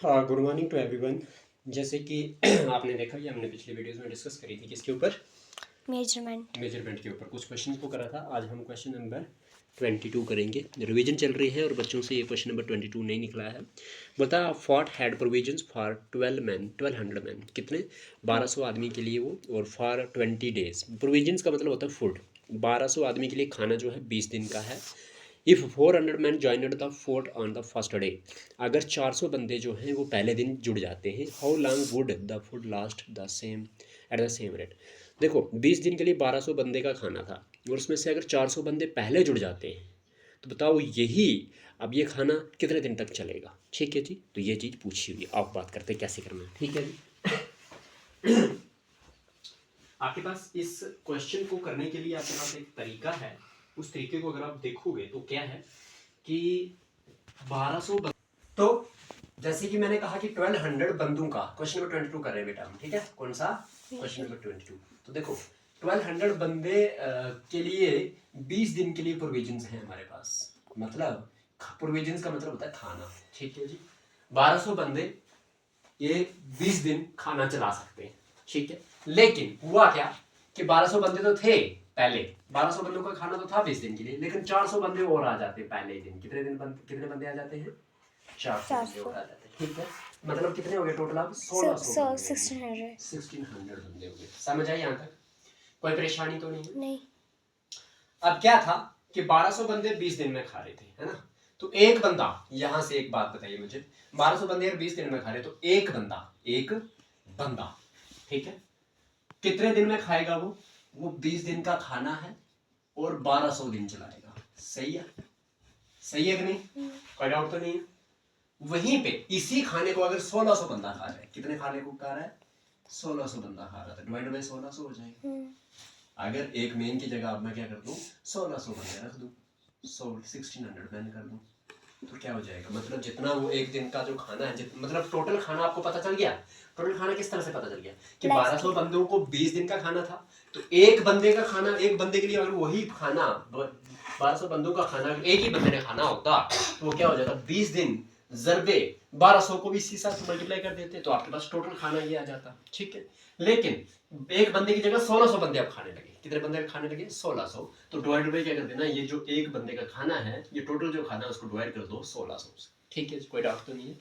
हाँ, good morning to everyone. जैसे कि आपने देखा कि हमने पिछले वीडियोस में डिस्कस करी थी किसके ऊपर, मेजरमेंट के ऊपर कुछ क्वेश्चन को करा था। आज हम क्वेश्चन नंबर 22 करेंगे। रिवीजन चल रही है और बच्चों से ये क्वेश्चन नंबर 22 नहीं निकला है। बता fort had provisions for 1200 man, कितने 1200 आदमी के लिए वो, और फॉर 20 डेज। प्रोविजंस का मतलब होता है फूड। 1200 आदमी के लिए खाना जो है 20 दिन का है। If 400 man joined the fort on the first day, अगर 400 बंदे जो हैं वो पहले दिन जुड़ जाते हैं, how long would the food last the same at the same rate. देखो 20 दिन के लिए 1200 बंदे का खाना था और उसमें से अगर 400 बंदे पहले जुड़ जाते हैं तो बताओ यही अब ये खाना कितने दिन तक चलेगा। ठीक है जी, तो ये चीज़ पूछी हुई है। आप बात करते हैं कैसे करना है। ठीक है जी। आपके पास इस क्वेश्चन को करने के लिए आपके पास एक तरीका है। उस तरीके को अगर आप देखोगे तो क्या है कि 1200 तो जैसे कि मैंने कहा कि 1200 बंदों का क्वेश्चन नंबर 22 कर रहे हैं बेटा हम। ठीक है, कौन सा क्वेश्चन नंबर 22। तो देखो 1200 बंदे के लिए 20 दिन के लिए प्रोविजंस हैं हमारे पास। मतलब प्रोविजंस का मतलब होता है खाना। ठीक है जी, 1200 बंदे ये 20 दिन खाना चला सकते हैं। ठीक है, लेकिन हुआ क्या कि 1200 बंदे तो थे पहले, 1200 बंदों का खाना तो था 20 दिन के लिए, लेकिन 400 बंदे और आ जाते हैं पहले दिन। कितने बंदे आ जाते हैं? 400 बंदे और आ जाते हैं। ठीक है, मतलब कितने हो गए टोटल? अब 1600 बंदे हो गए। समझ आई यहाँ तक? कोई परेशानी तो नहीं है? नहीं। अब क्या था कि 1200 बंदे 20 दिन में खा रहे थे, है ना। तो एक बंदा, यहां से एक बात बताइए मुझे, 1200 बंदे अगर 20 दिन में खा रहे तो एक बंदा ठीक है कितने दिन में खाएगा? वो 20 दिन का खाना है और 1200 दिन चलाएगा। सही है? सही है कि नहीं? कोई डाउट तो नहीं है? वहीं पे इसी खाने को अगर 1600 बंदा खा रहा है, कितने खाने को खा रहा है? 1600 बंदा खा रहा था, डिवाइड बाय 1600 हो जाएगा। अगर एक मेन की जगह अब मैं क्या कर दूं, 1600 बंदे रख दूं, 1600 मैन कर दूं, तो क्या हो जाएगा? मतलब जितना वो एक दिन का जो खाना है, मतलब टोटल खाना आपको पता चल गया। टोटल खाना किस तरह से पता चल गया कि 1200 बंदों को 20 दिन का खाना था, तो एक बंदे का खाना, एक बंदे के लिए अगर वही खाना 1200 बंदों का खाना एक ही बंदे ने खाना होता तो वो क्या हो जाता? 20 दिन जरबे 1200 को भी इसी साथ मल्टीप्लाई कर देते तो आपके पास टोटल खाना ये आ जाता। ठीक है, लेकिन एक बंदे की जगह 1600 बंदे आप खाने लगे। कितने बंदे खाने लगे? 1600। तो डिवाइड बाय क्या कर देना, ये जो एक बंदे का खाना है, ये टोटल जो खाना है उसको डिवाइड कर दो 1600 से। ठीक है, कोई डाउट तो नहीं है?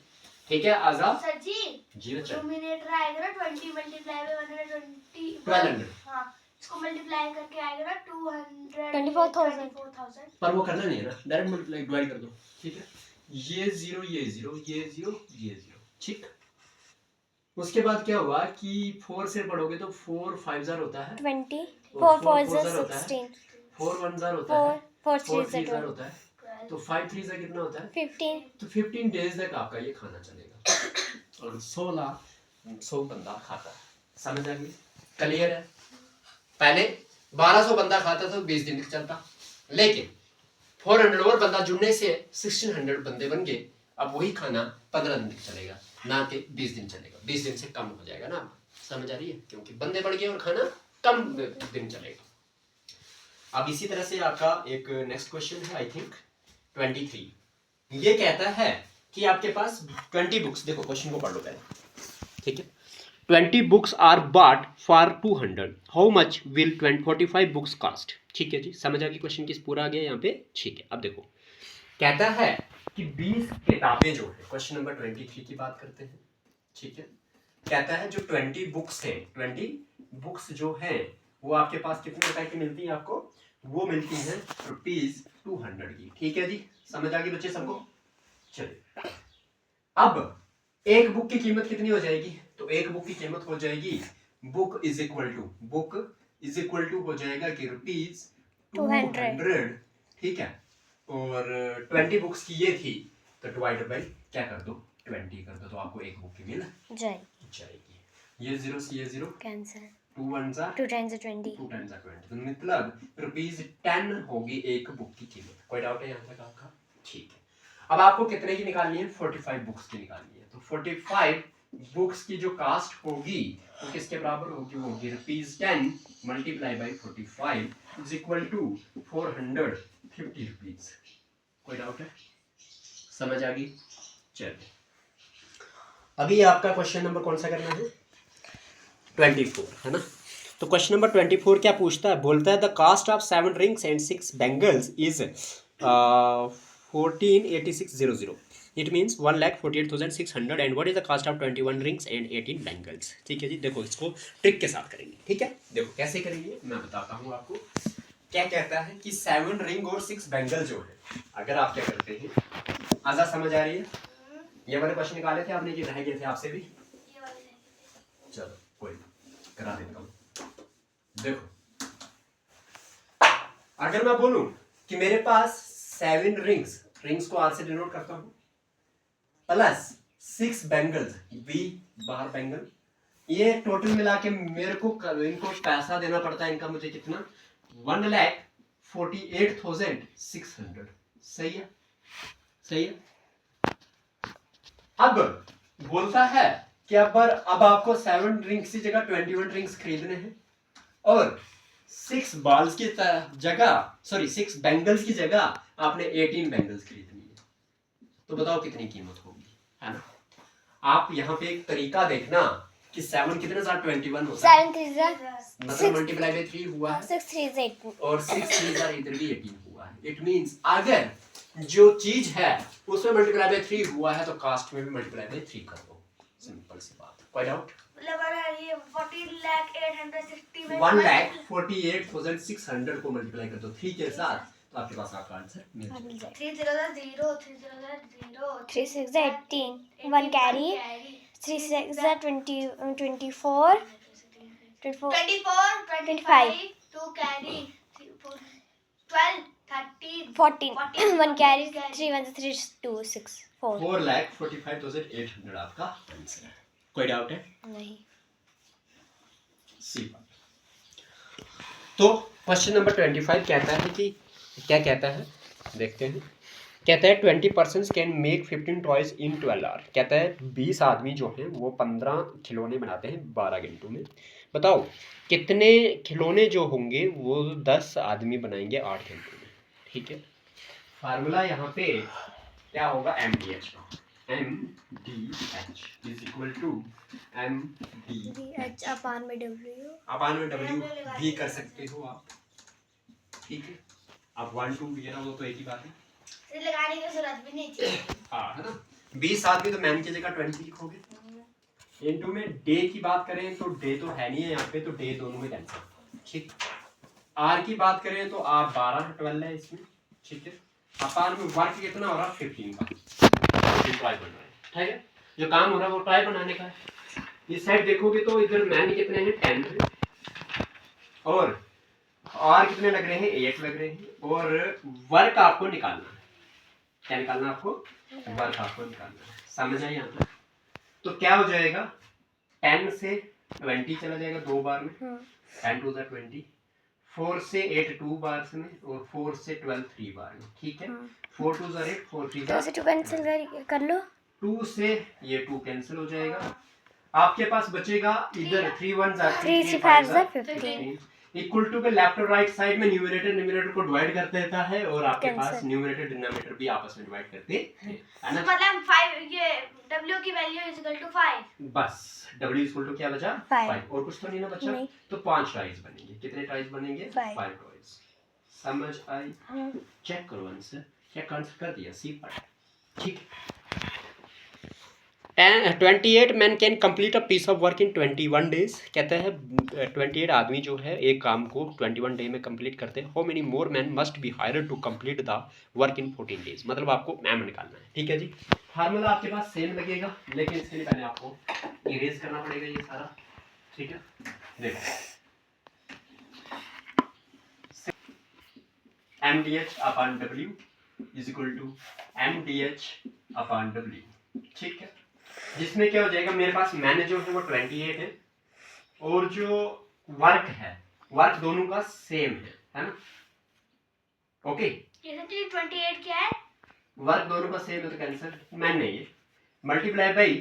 ठीक है आजाद सर जी। जी बच्चा, डिनोमिनेटर आएगा ना 20 मल्टीप्लाई बाय 120 1200। हां, इसको मल्टीप्लाई करके आएगा ना 224,000। पर वो करना नहीं है ना, डायरेक्ट मल्टीप्लाई डिवाइड कर दो। ठीक है, ये 0 ये 0 ये 0 ये 0। ठीक, उसके बाद क्या हुआ कि 4 से पढ़ोगे तो 4 5 जार होता है 20, 4 4 जार होता है 4 1 जार होता है 4 3 जार होता है, तो 5 3 जार कितना होता है 15। तो 15 डेज तक आपका ये खाना चलेगा और 100 बंदा खाता है। समझ आ गई? क्लियर है? पहले 1200 बंदा खाता था 20 दिन तक चलता, लेकिन 400 और बंदा जुड़ने से 1600 बंदे बन गए। अब वही खाना 15 दिन तक चलेगा, ना कि 20 दिन चलेगा। 20 दिन से कम हो जाएगा ना। समझ आ रही है? क्योंकि बंदे बढ़ गए और खाना कम दिन चलेगा। अब इसी तरह से आपका एक नेक्स्ट क्वेश्चन है, आई थिंक 23। ये कहता है कि आपके पास 20 बुक्स, देखो क्वेश्चन को पढ़ लो पहले। ठीक है, 20 books are bought for 200, how much will 45 books cost. ठीक है जी, समझ आ गई? क्वेश्चन किस पूरा आ गया यहाँ पे? ठीक है, अब देखो कहता है कि 20 किताबें जो है, क्वेश्चन नंबर 23 की बात करते हैं। ठीक है, कहता है जो 20 बुक्स है, 20 बुक्स जो है वो आपके पास कितने रुपए की मिलती है आपको? वो मिलती है ₹200 की। ठीक है जी, समझ आ गई बच्चे सबको? चलिए, अब एक बुक की कीमत कितनी हो जाएगी? तो एक बुक की कीमत हो जाएगी, बुक इज इक्वल टू हो जाएगा कि ₹200। ठीक है, और 20 बुक्स की ये थी, तो डिवाइड बाय क्या कर दो 20 कर दो, तो आपको एक बुक की मिल जाएगी। ये 0 से ये 0 कैंसिल, 2 1 2 टाइम्स 20, 2 टाइम्स 20, तो मतलब ₹10 होगी एक बुक की कीमत। कोई डाउट है यहाँ तक आपका? ठीक है, अब आपको कितने की निकालनी है? 45 बुक्स की निकालनी है। तो 45 बुक्स की जो कास्ट होगी वो किसके बराबर होगी? वो होगी ₹10 multiply by 45 is equal to 450 rupees. कोई डाउट है? समझ आ गई? चलिए, अभी आपका क्वेश्चन नंबर कौन सा करना है? 24 है ना। तो क्वेश्चन नंबर 24 क्या पूछता है? बोलता है the cost of 7 rings and 6 bangles is 148600. It means 1,48,600 and what is the cost of 21 rings and 18 bangles. ठीक है जी, देखो इसको ट्रिक के साथ करेंगे. ठीक है, देखो कैसे करेंगे मैं बताता हूँ आपको. क्या कहता है कि 7 रिंग और 6 बैंगल जो है, अगर आप क्या करते हैं, आजा समझ आ रही है? ये वाले क्वेश्चन निकाले थे आपने, ये रह गए थे आपसे भी. चलो कोई करा देता हूँ. देखो अगर मैं बोलूं कि मेरे पास 7 रिंग्स को आर से डिनोट करता हूं, प्लस 6 बैंगल्स, बी बाहर बैंगल, ये टोटल मिला के मेरे को इनको पैसा देना पड़ता है. इनका मुझे कितना? 1,48,600. सही है, सही है. अब बोलता है कि अब आपको 7 रिंग्स की जगह 21 रिंग्स खरीदने हैं और 6 बॉल्स की जगह, सॉरी 6 बैंगल्स की जगह आपने 18 बैंगल्स खरीदनी है. तो बताओ कितनी कीमत होगी, है ना. आप यहाँ पे एक तरीका देखना कि 7 कितने साथ 21 होता है, मतलब मल्टीप्लाई बाय 3 हुआ है, 6 3 is 18 और 6 3 इधर भी 18 हुआ है. इट मींस अगर जो चीज है उसमें मल्टीप्लाई बाय 3 हुआ है तो कास्ट में भी मल्टीप्लाई बाय 3 कर दो. सिंपल सी बात. कोई डाउट? मतलब ये 1,48,600 को मल्टीप्लाई कर दो 3 के साथ तो आपके पास आपका आंसर मिल जाएगा. 3 0 0 3 0 0 3 6 18 1 carry 3 6 24 25 2 carry 12 13 14 1 carry 3 1 3 2 6 4 4,45,800 आपका आंसर है. कोई डाउट है? नहीं. सी. तो क्वेश्चन नंबर 25 कहता है कि क्या कहता है, देखते हैं. कहता है 20% can make 15 toys in 12 hour. कहता है 20 आदमी जो हैं वो 15 खिलौने बनाते हैं 12 घंटों में. बताओ कितने खिलौने जो होंगे वो 10 आदमी बनाएंगे 8 घंटों में. ठीक है, फार्मूला यहाँ पे क्या होगा? MDH. MDH is equal to MDH upon में W भी कर सकते हो आप. ठीक है, आप 1 2 भी ना, वो तो एक ही बात है, लगाने की जरूरत भी नहीं थी. हाँ है ना. 20 आदमी तो मैन की जगह 20 लिखोगे. इनटू में डे की बात करें तो डे तो है नहीं है यहाँ पे, तो डे दोनों में कैंसिल. ठीक. आर की बात करें तो आर 12 12 है इसमें. ठीक है, अपान में वर्क कितना हो रहा है? 15 का. ट्राई बन रहा है. ठीक है, जो काम हो रहा है वो ट्राई बनाने का है. इस साइड देखोगे तो इधर मैन कितने हैं? 10 है और आर कितने लग रहे हैं? 8 लग रहे हैं. और वर्क आपको निकालना है. क्या निकालना आपको? वर्क आपको निकालना है. समझ आई यहाँ तक? तो क्या हो जाएगा? 10 से 20 चला जाएगा 2 बार में. 10 2 20. 4 से 8 2 बार में और 4 से 12 3 बार में. ठीक है, 4 2 8 4 3 तो 2 कैंसिल कर लो. 2 से ये 2 कैंसिल हो जाएगा. आपके पास बचेगा इधर 3 1 3 5 15 इक्वल टू के लेफ्ट और राइट साइड में न्यूमरेटर को डिवाइड कर देता है और आपके पास न्यूमरेटर डिनोमिनेटर भी आपस में डिवाइड करते हैं. मतलब 5 ये w की वैल्यू इज इक्वल टू 5. बस w इक्वल टू क्या बचा? 5. और कुछ तो नहीं ना बचा. नहीं. तो 5 टॉयज बनेंगे. कितने टॉयज बनेंगे? 5 टॉयज. समझ आई? चेक करो आंसर. चेक आंसर कर दिया. सी पर. ठीक. 28 man can complete a piece of work in 21 days. कहता है 28 आदमी जो है एक काम को 21 डे में कंप्लीट करते हैं. How many more man must be hired to complete the work in 14 days. मतलब आपको मैम निकालना है. ठीक है जी, फार्मूला आपके पास सेम लगेगा लेकिन इसके लिए पहले आपको इरेज करना पड़ेगा ये सारा. ठीक है, देखो MDH upon W is equal to MDH upon W. ठीक है, जिसमें क्या हो जाएगा? मेरे पास मैन जो है वो 28 है और जो वर्क है, वर्क दोनों का सेम है ना. ओके, 28 क्या है? वर्क दोनों का सेम है तो कैंसिल. मैन नहीं है. मल्टीप्लाई बाई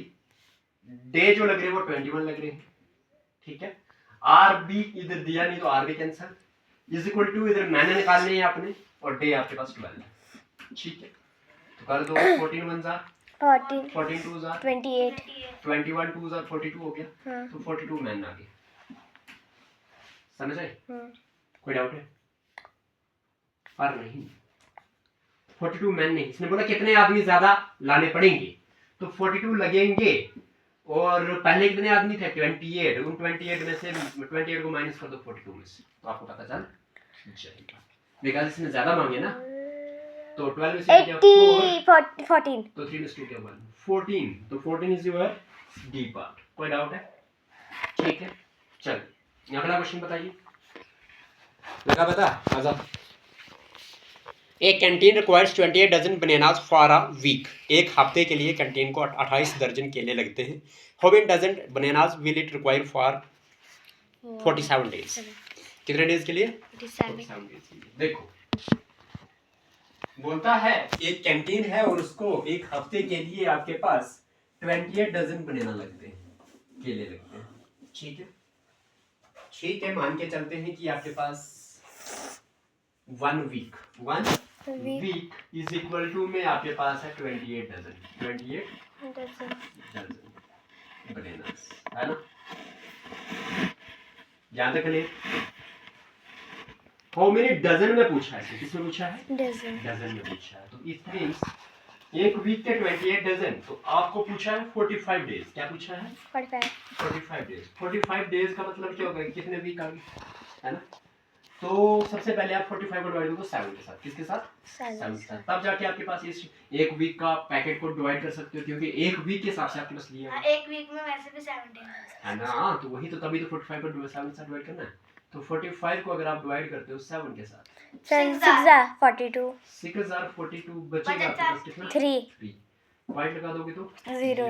डे जो लग रहे हैं वो 21 लग रहे हैं. ठीक है, आर भी इधर दिया नहीं तो आर भी कैंसिल. इज इक्वल टू इधर मैंने निकालने हैं आपने और डे आपके पास 12 है. ठीक है, तो कर दो 14 1 जा 14 14 2s are 28 21 2s are 42 हो गया। हाँ तो 42 मैन आ गए। समझ आए? कोई डाउट है? और नहीं, 42 मैन नहीं, इसने बोला कितने आदमी ज्यादा लाने पड़ेंगे, तो 42 लगेंगे। और पहले कितने आदमी थे? 28। उन 28 में से 28 को माइनस कर दो 42 में से, तो आपको पता चल जाएगा। बिकॉज इसने ज्यादा मांगे ना, तो 12 से क्या 14 तो 3 is to 1 14, तो 14 इज योर डी पार्ट। कोई डाउट है? ठीक है, चलिए अगला क्वेश्चन बताइए। लगा पता? आजाद। एक canteen requires 28 dozen bananas for a week. एक हफ्ते के लिए कैंटीन को 28 दर्जन केले लगते हैं। How many dozen bananas will it require for 47 days? कितने डेज के लिए? 47 डेज के लिए। देखो, बोलता है एक कैंटीन है और उसको एक हफ्ते के लिए आपके पास 28 डजन बनाना लगते हैं, केले लगते हैं। ठीक है, ठीक है, मान के चलते हैं कि आपके पास 1 वीक इज इक्वल टू में आपके पास है 28 डजन बनानास, है ना? याद रखिए, हाउ मेनी डजन में पूछा है, किसमें पूछा है? डजन में पूछा है। तो इट मींस एक वीक के 28 डजन, तो आपको पूछा है 45 डेज। क्या पूछा है? 45 डेज। 45 डेज का मतलब क्या होगा? कितने वीक आ गए, है ना? तो सबसे पहले आप 45 को डिवाइड करो 7 के साथ। किसके साथ? 7 के साथ। तब जाके आपके पास इस एक वीक का पैकेट को डिवाइड कर सकते हो, क्योंकि एक वीक के हिसाब से आपके पास लिया है। एक वीक में वैसे भी 7 डेज है ना? तो वही तो, तभी तो 45 को 7 के साथ डिवाइड करना है। तो 45 को अगर आप डिवाइड करते हो 7 के साथ, 6,42 6,42 बचेगा आपके पास कितना? 3 पॉइंट लगा दोगे तो 0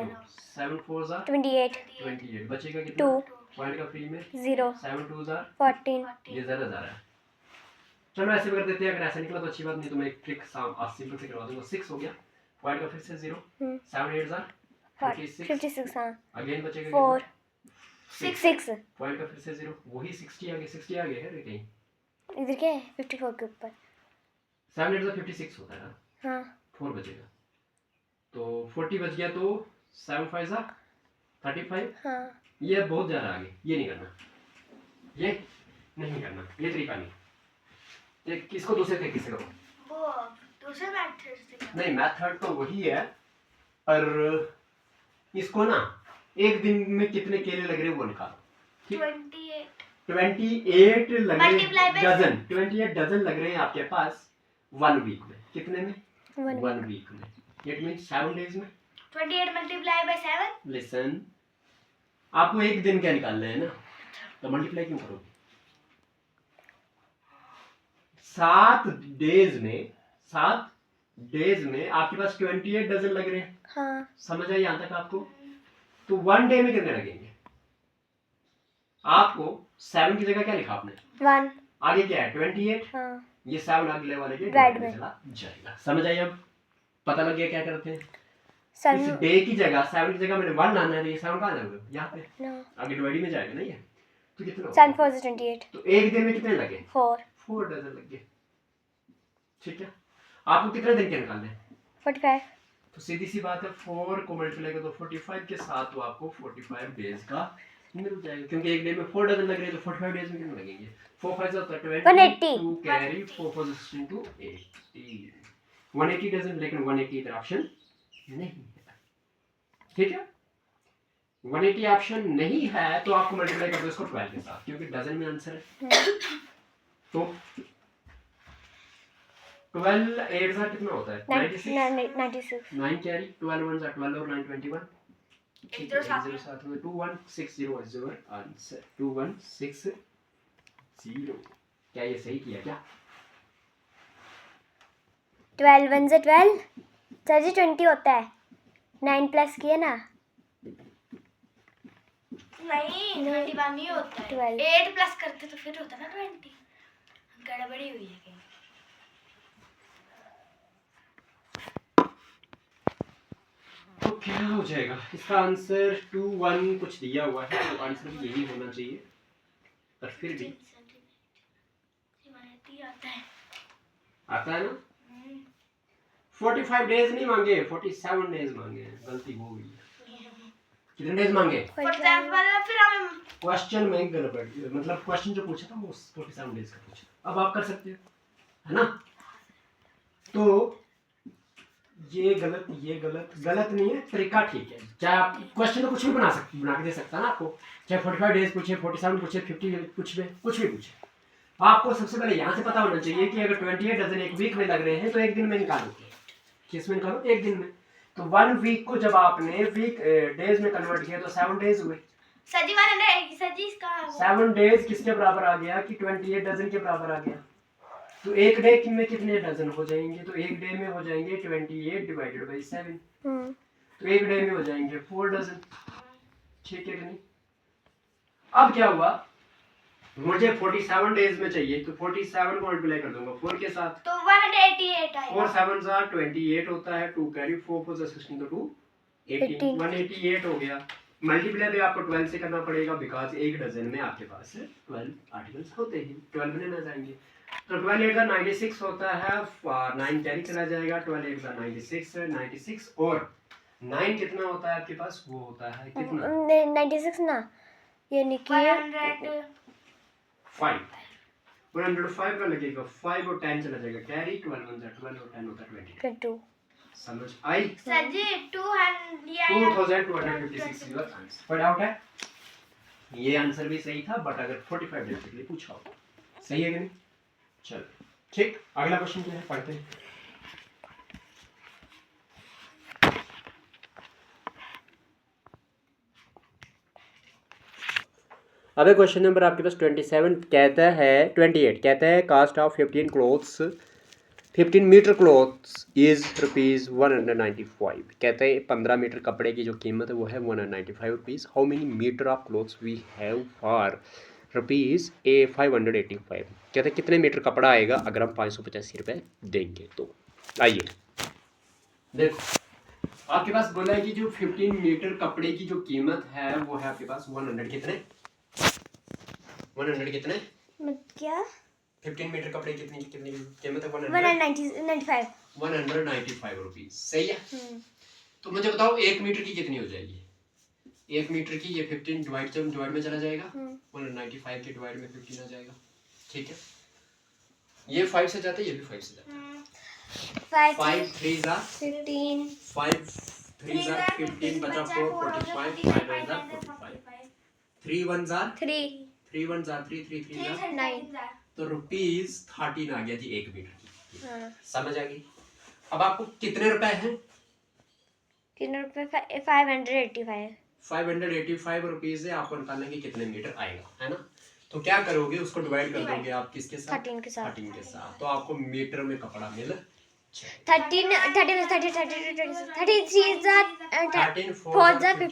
7 4 28 बचेगा कितना? 2 पॉइंट का फ्री में 0 7 2 14 ये ज़्यादा है। चलो ऐसे कर देते हैं, अगर ऐसा निकला तो अच्छी बात, नहीं तो मैं एक ट्रिक सिंपल से करवा दूंगा। 6 हो गया, पॉइंट का फिर से 0 7 8 56 हाँ अगेन बचेगा 4 6 पॉइंट का फिर से 0, वही 60 आ गया है कहीं इधर क्या है 54 के ऊपर 7 8 56 होता है ना? हाँ 4 बचेगा, तो 40 बच गया, तो 7 5 35। हाँ ये बहुत ज्यादा आगे, ये नहीं करना, ये नहीं करना, ये तरीका नहीं। ये किसको दूसरे तरीके से करो, वो दूसरे मेथड से नहीं मेथड तो वही है, पर इसको ना एक दिन में कितने केले लग रहे हैं वो निकालो। 28 लग रहे डजन, 28 डजन लग रहे हैं आपके पास 1 वीक में। कितने में? 1 वीक में। इट मींस 7 डेज में। 28 मल्टीप्लाई बाय 7। लिसन, आपको एक दिन क्या निकालना है ना, तो मल्टीप्लाई क्यों करोगे? 7 डेज में आपके पास 28 डजन लग रहे हैं। हाँ समझ आई यहाँ तक आपको? तो 1 डे में कितने लगेंगे? आपको 7 की जगह क्या लिखा आपने? 1 आगे क्या है? 28। हाँ ये 7 अगले वाले के Right में चला जाएगा। समझ आई? अब पता लग गया क्या करते हैं? इस 7 डे की जगह 7 की जगह मैंने 1 लाना है, ये 7 कहाँ जाएगा? यहाँ पे no आगे डिवाइड में जाएगा ना ये। तो कितना 7 4 is 28 तो एक दिन में कितने लगे? 4 डजन लग गए। ठीक है, आपको कितने दिन के निकालने हैं? 45 तो सीधी सी बात है, 4 को मल्टीप्लाई कर दो 45 के साथ, तो आपको 45 डेज का मिल जाएगा, क्योंकि एक डे में 4 डजन लग रहे हैं, तो 45 डेज में कितने लगेंगे? 4 5 20 टू कैरी 4 4 to 80 180 डजन, लेकिन 180 इधर ऑप्शन नहीं है। ठीक है, 180 ऑप्शन नहीं है, तो आपको मल्टीप्लाई कर दो इसको 12 के साथ, क्योंकि डजन में आंसर है। तो 12 8 का कितना होता है? 96 9 कैरी 12 1 12 और 9 21 ठीक है, 0 साथ में 2160 is your आंसर। 2160। क्या ये सही किया क्या? 12 1 से 12 सर जी 20 होता है 9 प्लस किया ना नहीं 21 नहीं होता है 8 प्लस करते तो फिर होता ना 20 गड़बड़ी हुई है कहीं। तो क्या हो जाएगा इसका आंसर? 2 1 कुछ दिया हुआ है, तो आंसर यही होना चाहिए, पर फिर भी आता है ना। 45 डेज नहीं मांगे, 47 डेज मांगे हैं, गलती हो गई। कितने डेज मांगे? फॉर एग्जांपल फिर हमें क्वेश्चन में गड़बड़, मतलब क्वेश्चन जो पूछा था वो 47 डेज का पूछा। अब आप कर सकते हो, है ना? तो ये गलत गलत नहीं है, तरीका ठीक है। चाहे आप क्वेश्चन तो कुछ भी बना के दे सकता है ना आपको, चाहे 45 डेज पूछे, 47 पूछे, 50 कुछ भी पूछे। आपको सबसे पहले यहाँ से पता होना चाहिए कि अगर 28 डजन एक वीक में लग रहे हैं तो एक दिन में निकालोगे। किस में निकालो? एक दिन में। तो 1 वीक को जब आपने वीक डेज में कन्वर्ट किया तो 7 डेज हुए। सर जी 100 सर जी इसका 7 डेज किसके बराबर आ गया कि 28 डजन के बराबर आ गया। तो एक डे में कितने डजन हो जाएंगे? तो एक डे में हो जाएंगे 28 डिवाइडेड बाई 7। तो एक डे में हो जाएंगे 4 डजन। ठीक है कि नहीं? अब क्या हुआ, मुझे 47 डेज में चाहिए तो 47 को मल्टीप्लाई कर दूंगा 4 के साथ तो 188 आएगा। 4 7 जा 28 होता है, 2 कैरी 4 4 जा 16 तो 2 18 188 हो गया। मल्टीप्लाई भी आपको 12 से करना पड़ेगा बिकॉज एक डजन में आपके पास 12 आर्टिकल्स होते हैं, 12 में ना जाएंगे। तो 12 8 का 96 होता है, 9 कैरी चला जाएगा, 12 8 का 96 और 9 कितना होता है आपके पास? वो होता है कितना? 96 ना, यानी कि 105 का लगेगा, 5 और 10 चला जाएगा कैरी, 12 1 12 और 10 होता है 22। समझ आई? Sir ji 2256 your answer. पढ़ आउट है, ये आंसर भी सही था बट अगर 45 डेज के लिए पूछा हो। सही है कि नहीं? चलो ठीक, अगला क्वेश्चन क्या है पढ़ते हैं। अब क्वेश्चन नंबर आपके पास 27 कहता है, 28 कहता है cost of 15 metre cloths is ₹195। कहता है 15 मीटर कपड़े की जो कीमत है वो है 195 rupees. How many metre of cloths we have for ₹585। कहते हैं कितने मीटर कपड़ा आएगा अगर हम 585 रुपये देंगे। तो आइए देखो, आपके पास बोला है कि जो 15 मीटर कपड़े की जो कीमत है वो है आपके पास 100 कितने क्या 15 मीटर कपड़े कितनी कीमत है? 195 रुपीज। सही है। तो मुझे बताओ 1 मीटर की कितनी हो जाएगी? 1 मीटर की ये 15 डिवाइड में चला जाएगा, 195 के डिवाइड में 15 आ जाएगा। ठीक है, ये 5 से जाता है, ये भी 5 से जाता है। 5 3 जा 15, 5 3 जा 15 बचा 4 45, 5 9 जा 45, 3 1 जा 3 3 1 जा 3 3 3 जा 9। तो ₹13 आ गया जी 1 मीटर की। समझ आ गई? अब आपको कितने रुपए हैं? कितने रुपए? 585। 585 रुपीज है, आपको निकालना कि कितने मीटर आएगा, है ना? तो क्या करोगे, उसको डिवाइड कर दोगे आप किसके साथ? 13 के साथ। तो आपको मीटर में कपड़ा मिल 13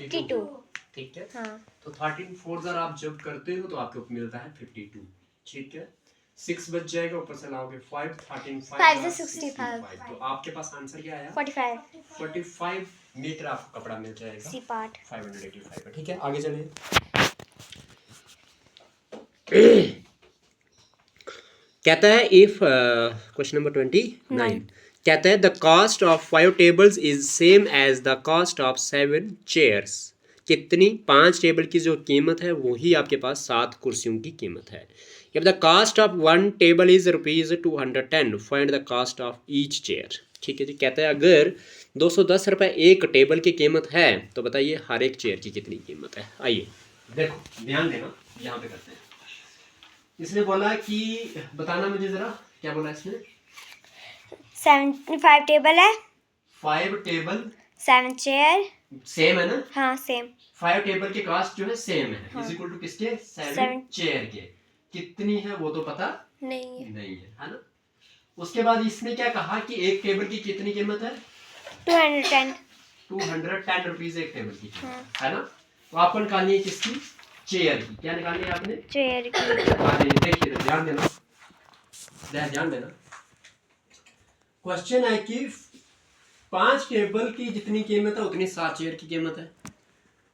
52। ठीक है। तो 13 4 आप जब करते हो तो आपको मिलता है 52। ठीक है, 6 बच जाएगा, ऊपर से लाओगे 5 13 5 से 65। तो आपके पास आंसर क्या आया? 45 मीटर आपको कपड़ा मिल जाएगा सी पार्ट 585। ठीक है, आगे चलिए। कहता है इफ क्वेश्चन नंबर 29 कहता है the cost of 5 tables is same as the cost of 7 chairs. कितनी? 5 टेबल की जो कीमत है वही आपके पास 7 कुर्सियों की कीमत है। If the cost of one table is ₹210, find the cost of each chair। ठीक है जी, कहता है अगर 210 रुपये एक टेबल की कीमत है तो बताइए हर एक चेयर की कितनी कीमत है। आइए देखो, ध्यान देना, यहाँ पे करते हैं। इसने बोला कि बताना मुझे जरा, क्या बोला इसने? 5 टेबल है, 5 टेबल 7 चेयर सेम है ना? हाँ सेम। 5 टेबल के कास्ट जो है सेम है, इज इक्वल टू किसके? 7 चेयर के। कितनी है वो तो पता नहीं है ना? उसके बाद इसने क्या कहा कि एक टेबल की कितनी कीमत है? 210 रुपीज एक टेबल की कीमत है ना? तो आपको निकालनी है किसकी? चेयर की। क्या निकालनी है आपने? चेयर की। देखिए ध्यान देना, क्वेश्चन है कि 5 टेबल की जितनी कीमत है उतनी 7 चेयर की कीमत है,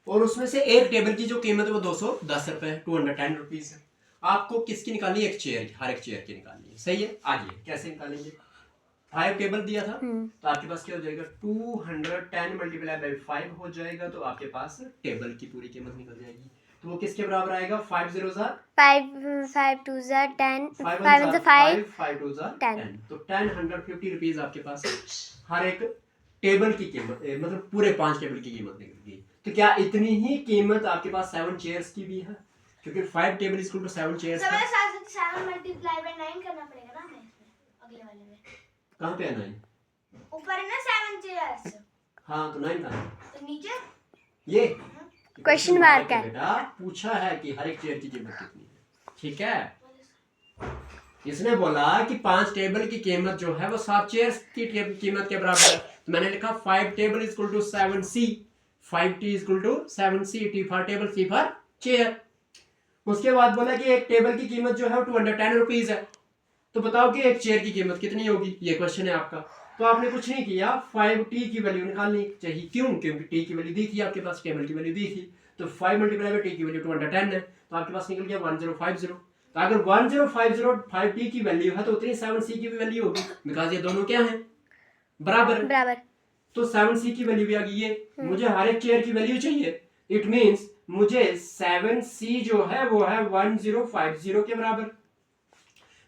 और उसमें से एक टेबल की जो कीमत है वो 210 रुपए है, 210 रुपीज है। आपको किसकी निकालनी है? एक चेयर की, हर एक चेयर की निकालनी है। सही है, आइए कैसे निकालेंगे? 5 टेबल दिया था, तो आपके पास क्या हो जाएगा 210 मल्टीप्लाई बाई 5 हो जाएगा, तो आपके पास टेबल की पूरी कीमत निकल जाएगी। तो वो किसके बराबर आएगा? 5 0 जार 5 2 जार 10 5 5 1 5 5 2 जार 10 10, तो 1,050 रुपीज आपके पास हर एक टेबल की कीमत, मतलब पूरे 5 टेबल की कीमत निकल गई। तो क्या इतनी ही कीमत आपके पास 7 चेयर्स की भी है? क्योंकि 5 टेबल इक्वल टू 7 चेयर्स है। 7 मल्टीप्लाई बाय 9 करना पड़ेगा ना हमें इसमें अगले वाले में। कहाँ पे है 9? ऊपर है ना 7 चेयर्स। हाँ, तो 9 कहाँ है? तो नीचे ये क्वेश्चन मार्क है बेटा, पूछा है कि हर एक चेयर की कीमत कितनी है, ठीक है। इसने बोला कि 5 टेबल की कीमत जो है वो 7 चेयर्स की कीमत के बराबर है, तो मैंने लिखा 5 table is equal to 7C, 5T is equal to 7C, T for table, C for chair. उसके बाद बोला कि एक टेबल की कीमत जो है वो 210 रुपीज है, तो बताओ कि एक चेयर की कीमत कितनी होगी, ये क्वेश्चन है आपका। तो आपने कुछ नहीं किया, 5T की वैल्यू निकालनी चाहिए। क्यों? क्योंकि T की वैल्यू दी थी आपके पास, टेबल की वैल्यू दी थी, तो 5 मल्टीप्लाई बाय T की वैल्यू 210 है, तो आपके पास निकल गया 1050। तो अगर 1050 5T की वैल्यू है तो उतनी 7C की भी वैल्यू होगी, बिकॉज ये दोनों क्या हैं? बराबर। तो 7C की वैल्यू भी आ गई। ये मुझे हर एक चेयर की वैल्यू चाहिए, इट मींस मुझे 7C जो है वो है 1050 के बराबर।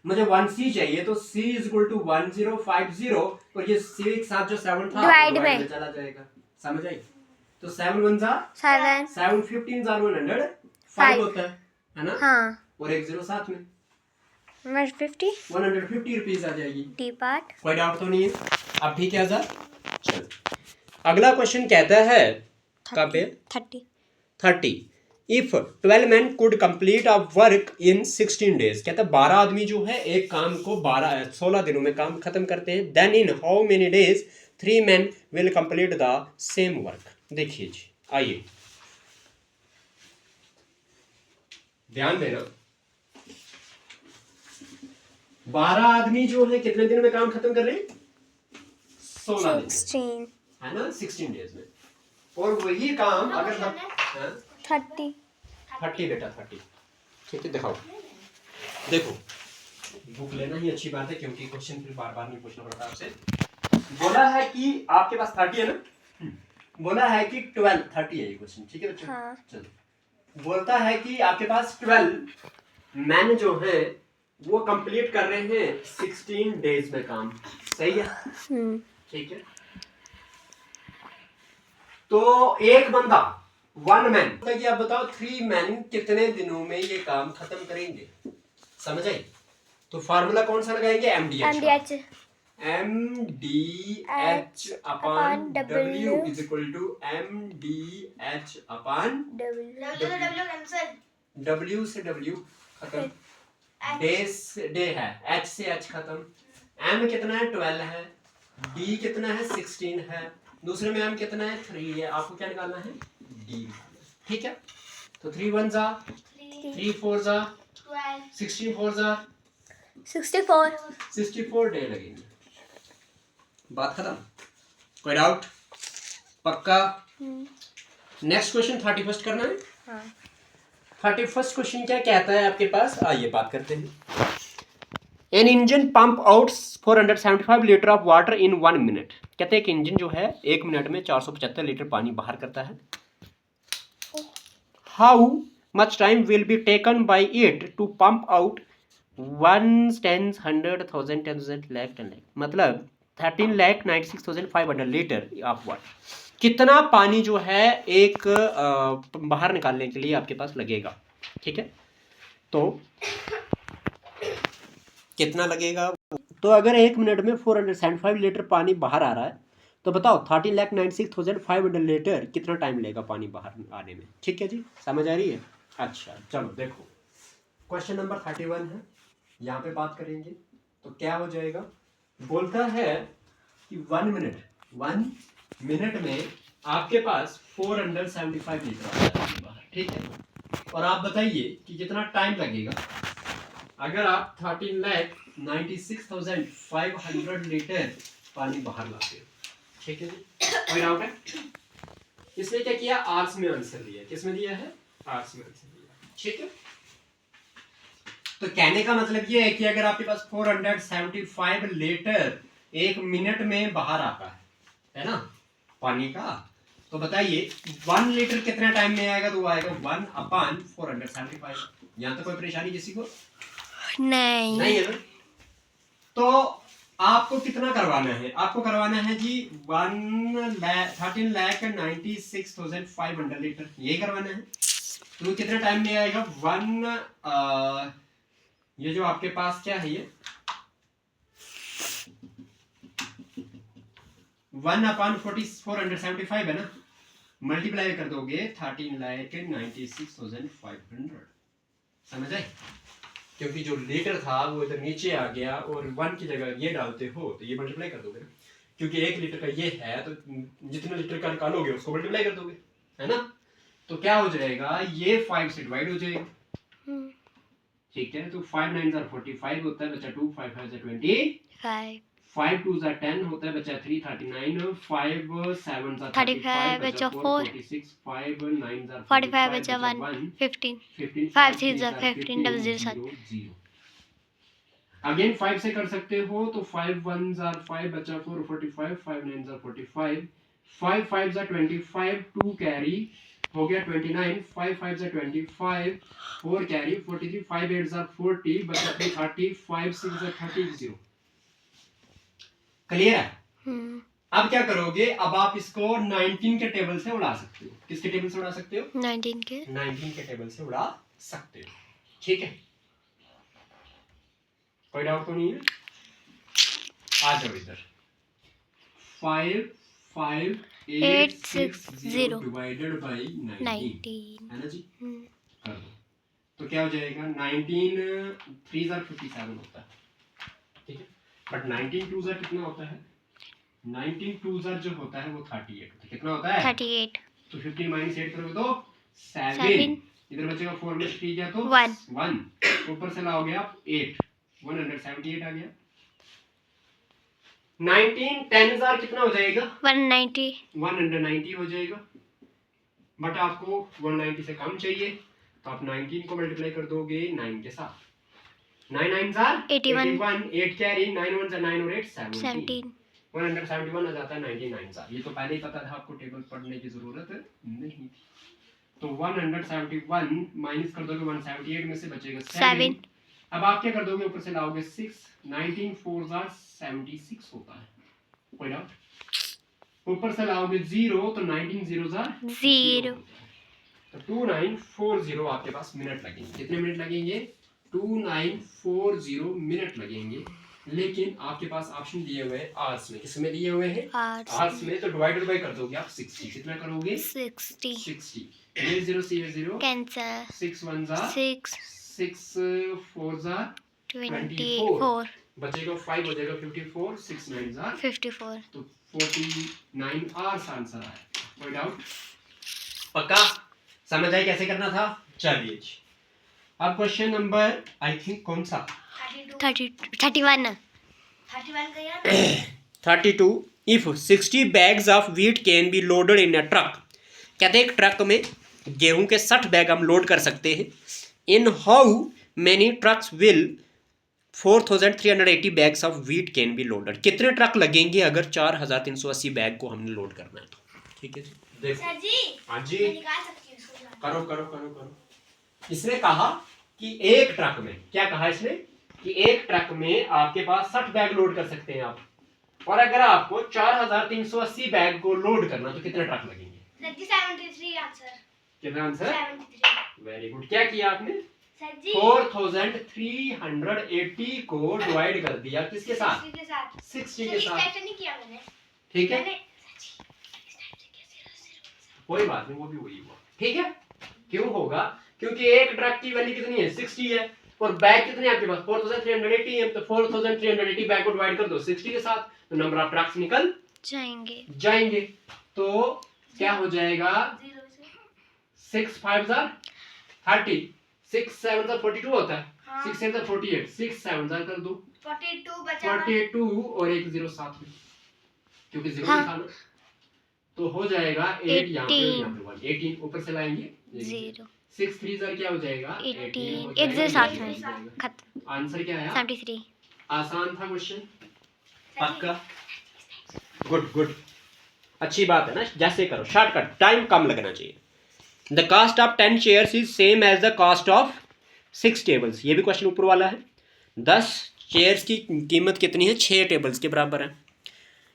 मुझे 1C चाहिए, तो C इज इक्वल टू 1050, और ये C के साथ जो 7 था डिवाइड में चला जाएगा, समझ आई? तो 7 1 जा 7, 7 15 जार 105 होता है ना? हाँ। और एक 0 साथ में 150 रुपीज आ जाएगी। डी पार्ट कोई डाउट तो नहीं है? अब ठीक है आजाद, चल अगला क्वेश्चन कहता है कहाँ पे? 30 if 12 men could complete a work in 16 days, कहता है 12 आदमी जो है एक काम को 16 दिनों में काम खत्म करते हैं, then in how many days 3 men will complete the same work। देखिए जी, आइए ध्यान देना, 12 आदमी जो है कितने दिन में काम खत्म कर रहे हैं? 16 दिन है ना, 16 डेज में। और वही काम अगर हम 30 बेटा 30, ठीक है, दिखाओ, देखो बुक लेना ही अच्छी बात है, क्योंकि क्वेश्चन फिर बार बार नहीं पूछना पड़ता आपसे। बोला है कि आपके पास 30 है ना, बोला है कि 12 30 है ये क्वेश्चन, ठीक है बच्चों? हाँ। चलो, बोलता है कि आपके पास 12 मैन जो है वो कंप्लीट कर रहे हैं 16 डेज में काम, सही है? ठीक है, तो एक बंदा 1 मैन, कि आप बताओ 3 मैन कितने दिनों में ये काम खत्म करेंगे, समझ आई? तो फार्मूला कौन सा लगाएंगे? MDH upon W is equal to MDH upon W से W खत्म, डे है, H से H खत्म, M कितना है? 12 है, D कितना है? 16 है, दूसरे में M कितना है? 3 है, आपको क्या निकालना है? D, ठीक है? तो 3 1 जा 3 4 जा 16 4 जा 64 डे लगेंगे, बात खत्म। कोई डाउट? पक्का? नेक्स्ट क्वेश्चन 31 करना है। हाँ। 31 क्वेश्चन क्या कहता है आपके पास, आइए बात करते हैं। An engine pump out 475 litre of water in 1 minute, कहते हैं कि इंजन जो है 1 मिनट में 475 लीटर पानी बाहर करता है। How much time will be taken by it to pump out 1 10 100 1000 lakh 10 lakh, मतलब 13,96,500 लीटर ऑफ वाटर। कितना पानी जो है एक बाहर निकालने के लिए आपके पास लगेगा, ठीक है? तो कितना लगेगा? तो अगर 1 मिनट में 475 लीटर पानी बाहर आ रहा है, तो बताओ 13,96,500 लीटर कितना टाइम लेगा पानी बाहर आने में, ठीक है जी? समझ आ रही है? अच्छा, चलो देखो, क्वेश्चन नंबर 31 है, यहाँ पे बात करेंगे तो क्या हो जाएगा। बोलता है कि 1 मिनट में आपके पास 475 लीटर आ जाता है बाहर, ठीक है? और आप बताइए कि कितना टाइम लगेगा अगर आप 13,96,500 लीटर पानी बाहर लाते हो, ठीक है जी? कोई डाउट है? इसने क्या किया? आर्ट्स में आंसर दिया, किसमें दिया है? आर्ट्स में आंसर दिया, ठीक है? तो कहने का मतलब ये है कि अगर आपके पास 475 लीटर 1 मिनट में बाहर आता है ना पानी का, तो बताइए 1 लीटर कितने टाइम में आएगा? तो वो आएगा 1/475। यहाँ तो कोई परेशानी किसी को नहीं है ना? तो आपको कितना करवाना है? आपको करवाना है जी 13,96,500 लीटर, ये करवाना है। तो कितने टाइम में आएगा? ये जो आपके पास क्या है, ये 1/475 है ना, मल्टीप्लाई कर दोगे 13,96,500। समझ आए? क्योंकि जो लीटर था वो इधर नीचे आ गया और 1 की जगह ये डालते हो तो ये मल्टीप्लाई कर दोगे ना, क्योंकि 1 लीटर का ये है तो जितने लीटर का निकालोगे उसको मल्टीप्लाई कर दोगे, है ना? तो क्या हो जाएगा, ये 5 से डिवाइड हो जाएगा, ठीक है? तो 5 9 are 45 होता है बच्चा, 2 5 5 25, 5 2 are 10 होता है बच्चा, 3 39, 5 7 are 35 बच्चा, 4 46, 5 9 are 45 बचा 1 15 5 3 15 0 अगेन 5 से कर सकते हो तो 5 1 are 5 बच्चा, 4 45, 5 9 are 45, 5 5 are 25, 2 कैरी हो गया 29, 5 5 are 25, 4 कैरी 43, 5 8 are 40 बच्चा, 3 30, 5 6 are 30 0। क्लियर है? अब क्या करोगे, अब आप इसको 19 के टेबल से उड़ा सकते हो। किसके टेबल से उड़ा सकते हो? 19 के टेबल से उड़ा सकते हो, ठीक है? कोई डाउट तो नहीं है? आ जाओ इधर। 5 5 8 6 0 डिवाइडेड बाई 19 है ना जी? कर दो तो क्या हो जाएगा, 19 3 57 होता है, ठीक है? बट 19 2 कितना होता है? 19 2 जो होता है वो 38 होता है। कितना होता है? 38। तो 15 माइनस 8 करोगे तो 7। इधर बचेगा 4 में 3 गया तो 1 ऊपर से लाओगे आप 8, 178 आ गया। 19 10,000 कितना हो जाएगा? 190 हो जाएगा। बट आपको 190 से कम चाहिए तो आप 19 को मल्टीप्लाई कर दोगे 9 के साथ। 9 9 81, 8 कैरी, 9 1 9 और 8 17, 171 आ जाता है 99। ये तो पहले ही पता था आपको, टेबल पढ़ने की जरूरत नहीं थी। तो 171 माइनस कर दोगे 178 में से बचेगा 7। अब आप क्या कर दोगे, ऊपर से लाओगे 6, 19 4 76 होता है। कोई डाउट? ऊपर से लाओगे 0 तो 19 0 तो 2940 आपके पास मिनट लगेंगे। कितने मिनट लगेंगे? 2940 मिनट लगेंगे। लेकिन आपके पास ऑप्शन दिए हुए हैं आवर्स में। किसमें दिए हुए हैं? आवर्स में। तो डिवाइडेड बाय कर दोगे आप 60। कितना करोगे? 60। ये 0 से ये 0 कैंसिल, 6 1 6 6 4 24 बचेगा 5 हो जाएगा 54, 6 9 54 तो 49 आवर्स आंसर आया। कोई डाउट? पक्का समझ आई कैसे करना था? चलिए अब क्वेश्चन नंबर आई थिंक कौन सा? 32। If 60 bags of wheat can be loaded in a truck. कहते हैं एक ट्रक में गेहूं के 60 बैग हम लोड कर सकते हैं। In how many trucks will 4380 bags of wheat can be loaded. कितने ट्रक लगेंगे अगर 4380 बैग को हमने लोड करना है तो? ठीक है जी, देखो हाँ जी, करो। इसने कहा कि एक ट्रक में, क्या कहा इसने कि एक ट्रक में आपके पास 60 बैग लोड कर सकते हैं आप, और अगर आपको 4380 बैग को लोड करना तो कितने ट्रक लगेंगे? 73 आंसर। कितना आंसर? 73। Very good. क्या किया आपने? 4380 को डिवाइड कर दिया किसके साथ? 60 के साथ। ठीक है, कोई बात नहीं, वो भी वही हुआ। ठीक है, क्यों होगा? क्योंकि एक ट्रक की वैल्यू कितनी है? 60 है, और बैग कितने आपके पास? 4380 है, तो 4380 बैग को डिवाइड कर दो 60 के साथ, तो नंबर ऑफ ट्रक्स निकल जाएंगे। तो क्या हो जाएगा? 6 5 30, 6 7 42 होता है, 6 7 48, 6 7 कर दो 42 और एक 0 साथ में, क्योंकि 0 लिखा ना, तो हो जाएगा 8 यहाँ पे 1 18 ऊपर से लाएंगे 0, 6 3 क्या हो जाएगा? 18 साथ में। आंसर क्या आया? 73। आसान था क्वेश्चन, पक्का? गुड गुड, अच्छी बात है ना, जैसे करो शॉर्टकट, टाइम कम लगना चाहिए। The cost of 10 chairs is same as the cost of 6 tables. ये भी क्वेश्चन ऊपर वाला है। 10 चेयर्स की कीमत कितनी है? 6 टेबल्स के बराबर है।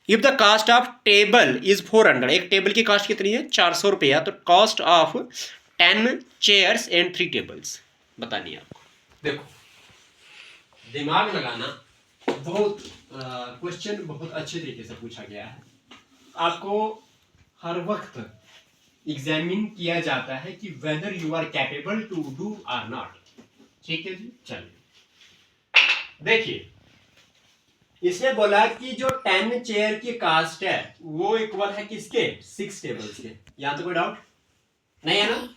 If the cost of table is 400, एक टेबल की कास्ट कितनी है? 400 रुपया। तो cost of 10 chairs and 3 tables बतानी है आपको। देखो दिमाग लगाना, बहुत क्वेश्चन बहुत अच्छे तरीके से पूछा गया है। आपको हर वक्त एग्जामिन किया जाता है कि whether you are capable to do or not. ठीक है जी, चलिए देखिए, इसने बोला कि जो 10 चेयर की कास्ट है वो इक्वल है किसके? 6 टेबल्स के। यहां तो कोई डाउट नहीं है ना?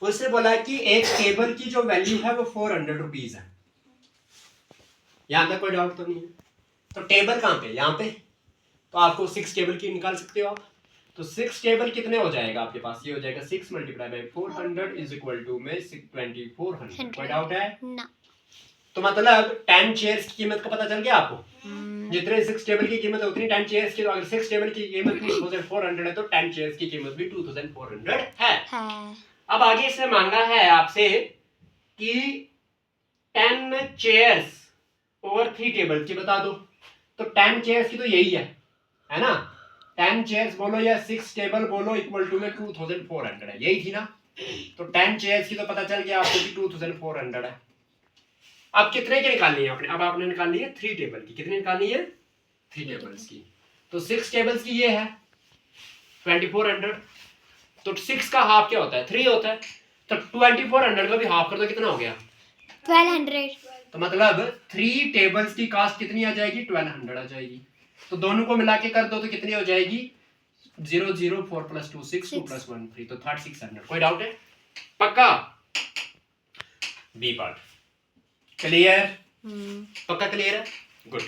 उसने बोला कि एक टेबल की जो वैल्यू है वो 400 रुपीज है। यहां तक कोई डाउट तो नहीं है? तो टेबल कहां पे? यहां पे। तो आपको 6 टेबल की निकाल सकते हो आप। तो 6 टेबल कितने हो जाएगा आपके पास? ये हो जाएगा 6 multiply by 400 is equal to में 2400। कोई डाउट है ना? तो मतलब 10 चेयर्स की कीमत का पता चल गया आपको। जितने 6 टेबल की कीमत है उतनी 10 चेयर्स की। तो अगर 6 टेबल की कीमत 2400 है तो 10 चेयर्स की कीमत भी 2400 है। अब आगे इसने मांगा है आपसे कि 10 चेयर्स और 3 टेबल की बता दो। तो 10 चेयर्स की तो यही है ना? 10 चेयर्स बोलो या 6 टेबल बोलो इक्वल टू में 2400 है, यही थी ना? तो 10 चेयर्स की तो पता चल गया आपको कि 2400 है। अब कितने की निकालनी है आपने? अब आपने निकालनी है 3 टेबल की। कितनी निकालनी है? 3 टेबल्स की। तो 6 टेबल्स की ये है 2400। तो 6 का हाफ क्या होता है? 3 होता है। तो 2400 का भी हाफ कर दो, कितना हो गया? 1200। तो मतलब 3 टेबल्स की कास्ट कितनी आ जाएगी? 1200 आ जाएगी। तो दोनों को मिला के कर दो तो कितनी हो जाएगी? 0 0 4 + 2 6 2 + 1 3। तो 3600। कोई डाउट है? पक्का? B part clear? पक्का क्लियर है? Good.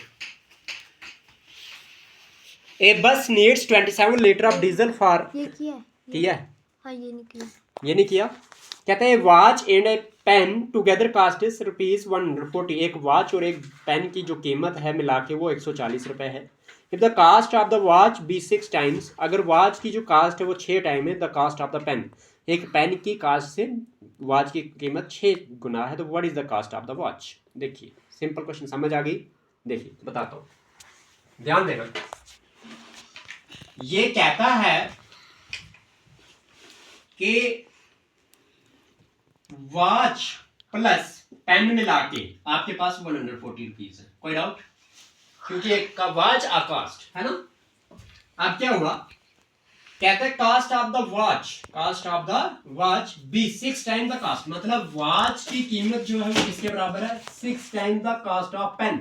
A bus needs 27 litre of diesel for. ये किया है? हाँ, ये नहीं किया। ये नहीं किया? कहते हैं watch and a pen together cost is ₹140। एक वॉच और एक पेन की जो कीमत है मिला के वो 140 रुपए है। If the cost of the watch be 6 times, अगर वॉच की जो कास्ट है वो 6 टाइम है the cost of the pen, एक पेन की कास्ट से वॉच की कीमत 6 गुना है, तो what is the cost of the watch? देखिए सिंपल क्वेश्चन, समझ आ गई? देखिए बताता हूँ, ध्यान देना। ये कहता है कि वॉच प्लस पेन मिला के आपके पास 140 रुपीज है। कोई डाउट? क्योंकि एक का वॉच आ कास्ट है ना। अब क्या हुआ? कहते हैं cost of the watch be 6 time the cost, मतलब वॉच की कीमत जो है वो किसके बराबर है? 6 time the cost of pen.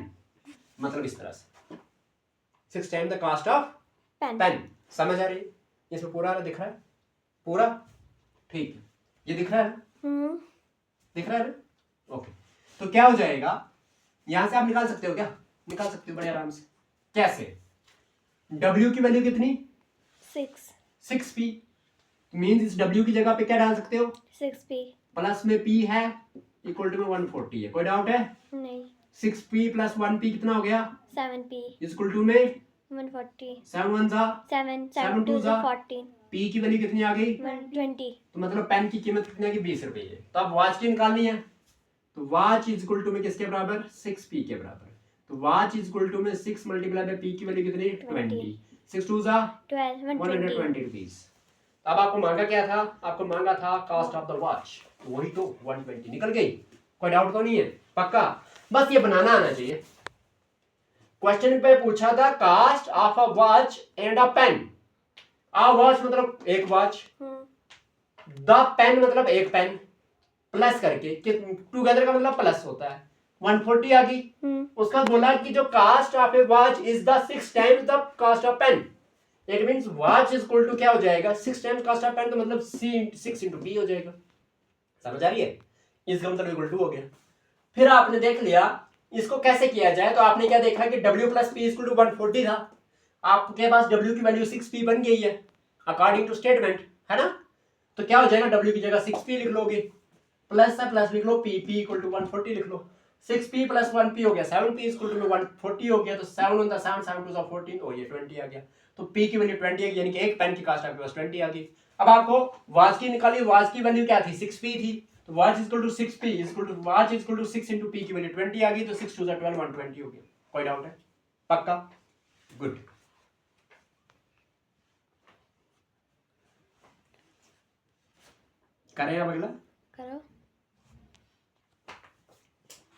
मतलब इस तरह से 6 time the cost of pen. समझ आ रही है? इसमें पूरा दिख रहा है? पूरा ठीक है, ये दिख रहा है ना? दिख रहा है ना? ओके। तो क्या हो जाएगा? यहां से आप निकाल सकते हो क्या? निकाल सकते हो बड़े आराम से। कैसे? W की वैल्यू कितनी? 6p। मींस इस W की जगह पे क्या डाल सकते हो? 6p। प्लस में p है इक्वल टू में 140 है। कोई डाउट है? नहीं। 6p + 1p कितना हो गया? 7p इक्वल टू में 140। 7 1 जा 7 7 2 14। p की वैल्यू कितनी आ गई? 120। तो मतलब पेन की कीमत कितनी आ गई? 20 रुपए है। तो अब वॉच की निकालनी है, तो वॉच इज इक्वल टू में किसके बराबर? 6p के बराबर। तो वॉच इज इक्वल टू में 6 मल्टीप्लाई बाय p की वैल्यू कितनी? 20। 6 2 जा 12 120 रुपीज। अब आपको मांगा क्या था? आपको मांगा था कास्ट ऑफ द वॉच, तो वही तो 120 निकल गई। कोई डाउट तो नहीं है? पक्का? बस ये बनाना आना चाहिए। क्वेश्चन पे पूछा था cost of a watch and a pen. A watch मतलब एक वॉच, द पेन मतलब एक पेन, प्लस करके टुगेदर का मतलब प्लस होता है। 140 आ गई। उसका बोला कि जो cost of a watch is the 6 times the cost of pen. It means watch is equal to क्या हो जाएगा? 6 टाइम्स कास्ट ऑफ पेन, तो मतलब 6 × b हो जाएगा। समझ आ रही है? इसका मतलब इक्वल टू हो गया। फिर आपने देख लिया इसको कैसे किया जाए, तो आपने क्या देखा कि W + p = 140 था। आपके पास W की वैल्यू 6p बन गई है अकॉर्डिंग टू स्टेटमेंट, है ना? तो क्या हो जाएगा? W की जगह 6p लिख लोगे, प्लस है प्लस लिख लो, p = 140 लिख लो। 6p प्लस 1p हो गया 7p इक्वल टू 140 हो गया, तो 7 1 7 7 2 14 हो, ये 20 आ गया, तो p की वैल्यू 20 आ गई, यानी कि एक पेन की कास्ट आपके पास 20 आ गई। अब आपको वाज की निकाली, वाज की वैल्यू क्या थी 6p थी, तो was equal to 6p equal to was equal to 6 into p की वैल्यू 20 आ गई, तो 6 2 12 120 हो गया। कोई डाउट है? पक्का? गुड। करें अब अगला, करो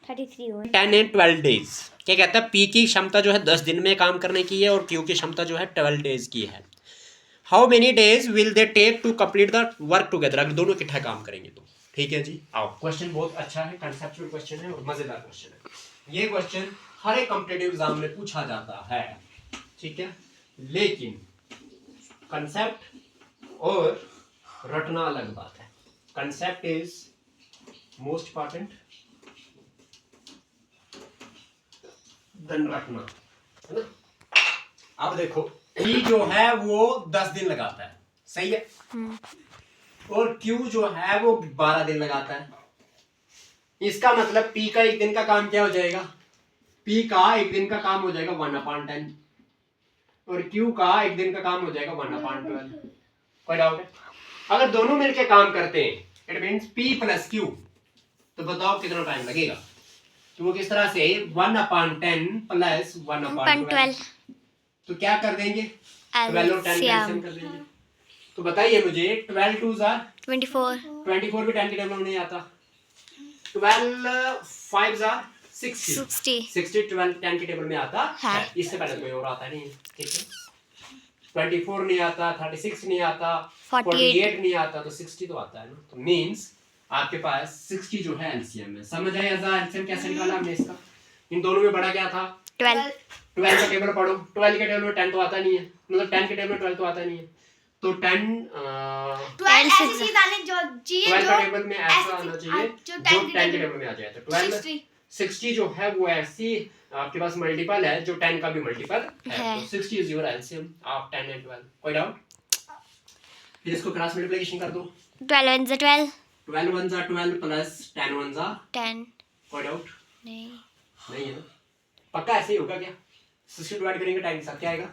33 हुआ। 10 and 12 डेज। क्या कहता है, पी की क्षमता जो है 10 दिन में काम करने की है और क्यू की क्षमता जो है 12 डेज की है। How many days will they take to complete the work together, अगर दोनों इकट्ठा काम करेंगे तो। ठीक है जी, आओ। क्वेश्चन बहुत अच्छा है, कंसेप्चुअल क्वेश्चन है और मजेदार क्वेश्चन है। ये क्वेश्चन हर एक कॉम्पिटिटिव एग्जाम में पूछा जाता है, ठीक है, लेकिन कंसेप्ट और रटना अलग बात है। Concept is most important than रटना, है ना। अब देखो, ई जो है वो 10 दिन लगाता है, सही है, और क्यू जो है वो 12 दिन लगाता है। इसका मतलब पी का एक दिन का काम क्या हो जाएगा, पी का एक दिन का काम हो जाएगा 1/10 और क्यू का एक दिन का काम हो जाएगा 1/12। कोई डाउट है? अगर दोनों मिलके काम करते हैं it means P plus Q, तो बताओ कितना टाइम लगेगा। तो वो किस तरह से 1/10 प्लस 1/12, तो क्या कर देंगे 12 और 10 कैंसिल कर देंगे। तो बताइए मुझे 12 2 24 24 भी 10 के टेबल में नहीं आता, 12 5 60 60 12 10 के टेबल में आता है, इससे पहले कोई और आता नहीं है, ठीक है। 24 नहीं आता, 36 नहीं आता, 48 नहीं आता, तो 60 तो आता है ना। तो मींस आपके पास 60 जो है एलसीएम है। समझ आया एलसीएम कैसे निकाला हमने इसका? इन दोनों में बड़ा क्या था 12 का टेबल पढ़ो, 12 के टेबल में 10 तो आता नहीं है, मतलब 10 के टेबल में 12 तो आता नहीं है, तो 10 12 ऐसी डालें जो चाहिए, 12 का टेबल में ऐसा आना चाहिए जो 10 के टेबल में आ जाए। तो 12 60 जो है वो ऐसी आपके पास मल्टीपल है जो 10 का भी मल्टीपल है, तो 60 is your LCM of 10 and 12। कोई डाउट? फिर इसको क्रॉस मल्टीप्लिकेशन कर दो, 12 1 12 12 1 12 प्लस 10 1 10। कोई डाउट नहीं, नहीं है ना? पक्का ऐसे ही होगा क्या? 60 डिवाइड करेंगे 10 के साथ क्या आएगा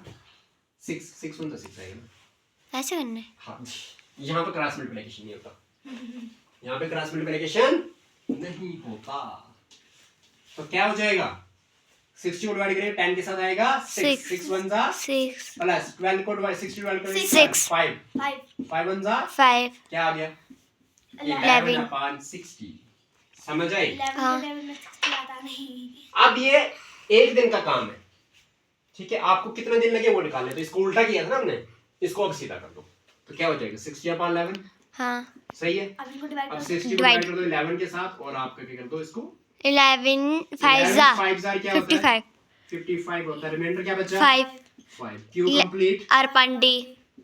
6 6 1 तो 6 आएगा ना। ऐसे करना है। हाँ, यहाँ पे क्रॉस मल्टीप्लिकेशन नहीं होता, यहाँ पे क्रॉस मल्टीप्लिकेशन नहीं होता, तो क्या हो जाएगा 60 को डिवाइड करेंगे 10 के साथ आएगा 6 6 1 6 प्लस 12 को डिवाइड 60 डिवाइड करेंगे 6 5 5 1 5 क्या आ गया 11/60। समझ आई? हाँ। अब ये एक दिन का काम है, ठीक है, आपको कितने दिन लगे वो निकालने, तो इसको उल्टा किया था ना हमने, इसको अब सीधा कर दो, तो क्या हो जाएगा 60/11। हाँ, सही है। अब 60 को डिवाइड कर दो 11 के साथ और आप क्या कर दो इसको 11 5 क्या होता है 55 55 होता है, रिमाइंडर क्या बचा 5 क्यू कंप्लीट अरपंडी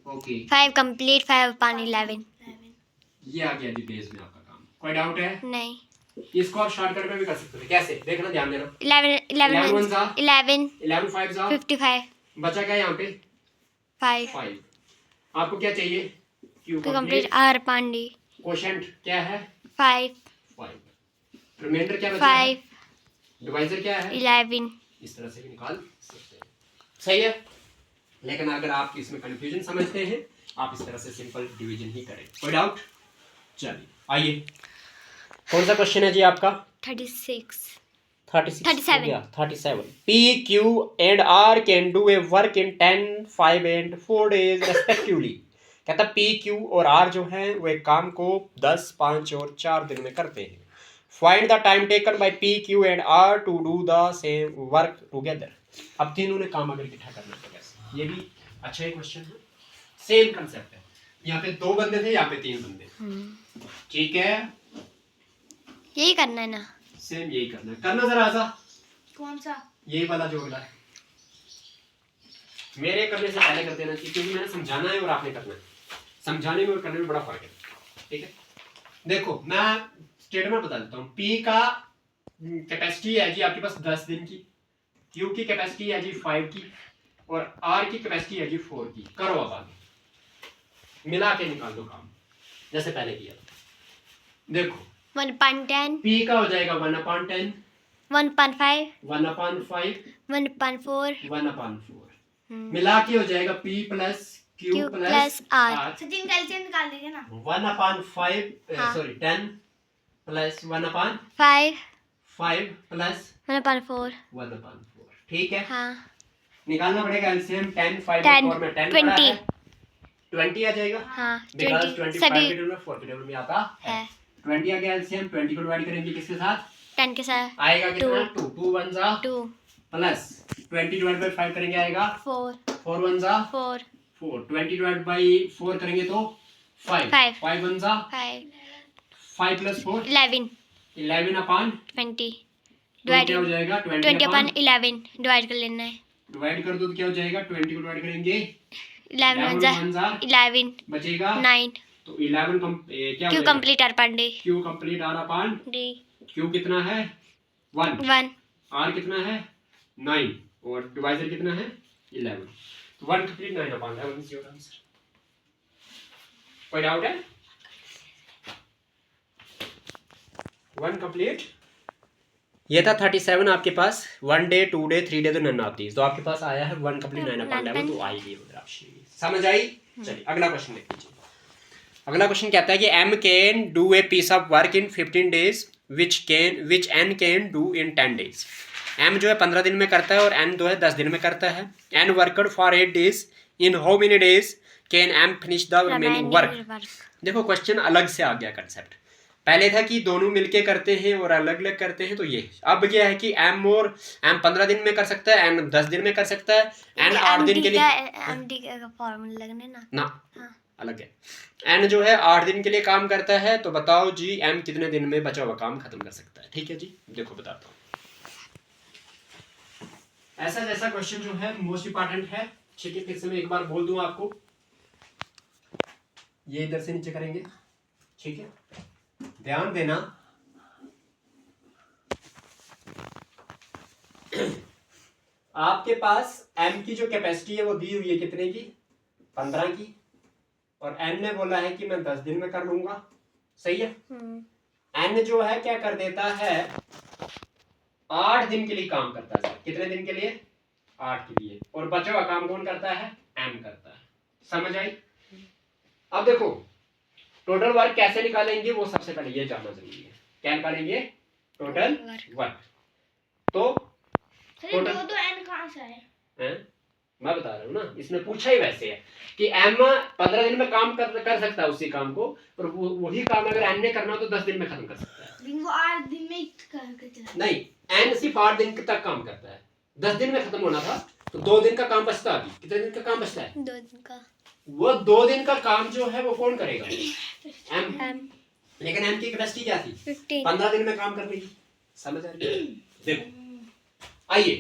ओके 5 कंप्लीट 5 पानी 11। ये आ गया जी बेस में आपका काम। कोई डाउट है? नहीं, इसको आप शॉर्टकट में भी कर सकते थे, कैसे देखना, ध्यान देना। 11 11 5 55 बचा क्या यहाँ पे 5 आपको क्या चाहिए क्यू कंप्लीट अरपंडी क्वोशेंट क्या है 5 रिमाइंडर क्या बचा है 5 डिवाइजर क्या है 11। इस तरह से भी निकाल सकते हैं, सही है। लेकिन अगर आप इसमें कंफ्यूजन समझते हैं आप इस तरह से सिंपल डिवीजन ही करें। कोई डाउट? चलिए आइए, कौन सा क्वेश्चन है जी आपका 36 37 हो गया 37। P, Q and R can do a work in 10, 5 and 4 days respectively। कहता P, Q और R जो हैं वो एक काम को 10, 5 और 4 दिन में करते हैं। Find the time taken by P, Q and R to do the same work together। अब तीनों ने काम अगर इकट्ठा करना है कैसे, ये भी अच्छा एक क्वेश्चन है, सेम कंसेप्ट है। यहाँ पे 2 बंदे थे, यहाँ पे 3 बंदे, ठीक है, यही करना है ना, सेम यही करना है। करना जरा सा, कौन सा यही वाला जो अगला है, मेरे करने से पहले कर देना चाहिए क्योंकि मैंने समझाना है और आपने करना है, समझाने में और करने में बड़ा फर्क है, ठीक है। देखो मैं स्टेटमेंट बता देता हूँ, P का कैपेसिटी है जी आपके पास 10 दिन की, Q की कैपेसिटी है जी 5 की और R की कैपेसिटी है जी 4 की। करो अब आगे मिला के निकाल दो काम जैसे पहले किया था। देखो 1/10 P का हो जाएगा 1/10, 1/5 1/5 1/4 1/4 मिला के हो जाएगा p plus q Q plus plus R। r। Sachin calcium निकाल देंगे ना 1/5 हाँ। सॉरी 10 प्लस 1/5 5 प्लस 1/4 1/4 ठीक है। हाँ निकालना पड़ेगा एलसीएम 10 5 10 और 4 में 10 पड़ा 20 है 20 आ जाएगा हाँ बिकॉज 20 25 सभी के टेबल में 4 के टेबल में आता है है 20 आ गया एलसीएम 20 को डिवाइड करेंगे किसके साथ 10 के साथ आएगा कितना 2 2 1 जा 2 प्लस 20 डिवाइड बाय 5 करेंगे आएगा 4 4 1 जा 4 4 20 डिवाइड बाय 4 करेंगे तो 5 5 5 1 जा 5 5 प्लस 4 11 11 अपॉन 20 तो डिवाइड क्या हो जाएगा 20 अपन 11 डिवाइड कर लेना है डिवाइड कर दो तो क्या हो जाएगा 20 को डिवाइड करेंगे 11 1 जा 11 बचेगा 9 तो 11 क्या Q कंप्लीट आर पांडे Q complete R upon D Q कितना है 1 1 आर कितना है 9 और डिवाइजर कितना है 11 तो 1 complete 9 upon 11 is your answer. कोई डाउट है 1 कंप्लीट ये था 37 आपके पास 1 डे 2 डे 3 डे तो नन ऑफ दीस तो आपके पास आया है 1 कंप्लीट 9 अपॉन 11 तो आई गई उधर आपसे समझ आई। चलिए अगला क्वेश्चन देख लीजिए। अगला क्वेश्चन कहता है कि m can do a piece of work in 15 days which n can do in 10 days. m जो है 15 दिन में करता है और n जो है 10 दिन में करता है। n worked for 8 days in how many days can m finish the remaining work. देखो क्वेश्चन अलग से आ गया कंसेप्ट। पहले था कि दोनों मिलके करते हैं और अलग अलग करते हैं तो ये अब क्या है कि m और m 15 दिन में कर सकता है n 10 दिन में कर सकता है n 8 दिन के लिए MD का फॉर्मूला लगने ना हाँ। अलग है। n जो है 8 दिन के लिए काम करता है तो बताओ जी m कितने दिन में बचा हुआ काम खत्म कर सकता है। ठीक है जी देखो बताता हूँ। ऐसा जैसा क्वेश्चन जो है मोस्ट इंपॉर्टेंट है। ठीक है फिर से मैं एक बार बोल दूं आपको ये इधर से नीचे करेंगे ठीक है ध्यान देना। आपके पास m की जो कैपेसिटी है वो दी हुई है कितने की 15 की और n ने बोला है कि मैं 10 दिन में कर लूंगा सही है। n जो है क्या कर देता है 8 दिन के लिए काम करता है। कितने दिन के लिए 8 के लिए और बचा हुआ काम कौन करता है m करता है। समझ आई। अब देखो टोटल वर्क कैसे निकालेंगे वो सबसे पहले ये जानना जरूरी है। क्या निकालेंगे टोटल वर्क तो टोटल तो n कहां से आया मैं बता रहा हूँ ना इसने पूछा ही वैसे है कि m 15 दिन में काम कर सकता है उसी काम को और वही काम अगर n ने करना हो तो 10 दिन में खत्म कर सकता है। लेकिन वो 8 दिन में करके चला नहीं n सिर्फ 8 दिन तक काम करता है 10 दिन में खत्म होना था तो 2 दिन का काम बचता अभी। कितने दिन का काम बचता है 2 दिन का वो 2 दिन का काम जो है वो कौन करेगा m लेकिन m की कैपेसिटी क्या थी 15 दिन में काम करने की। समझ आ रही है। देखो आइए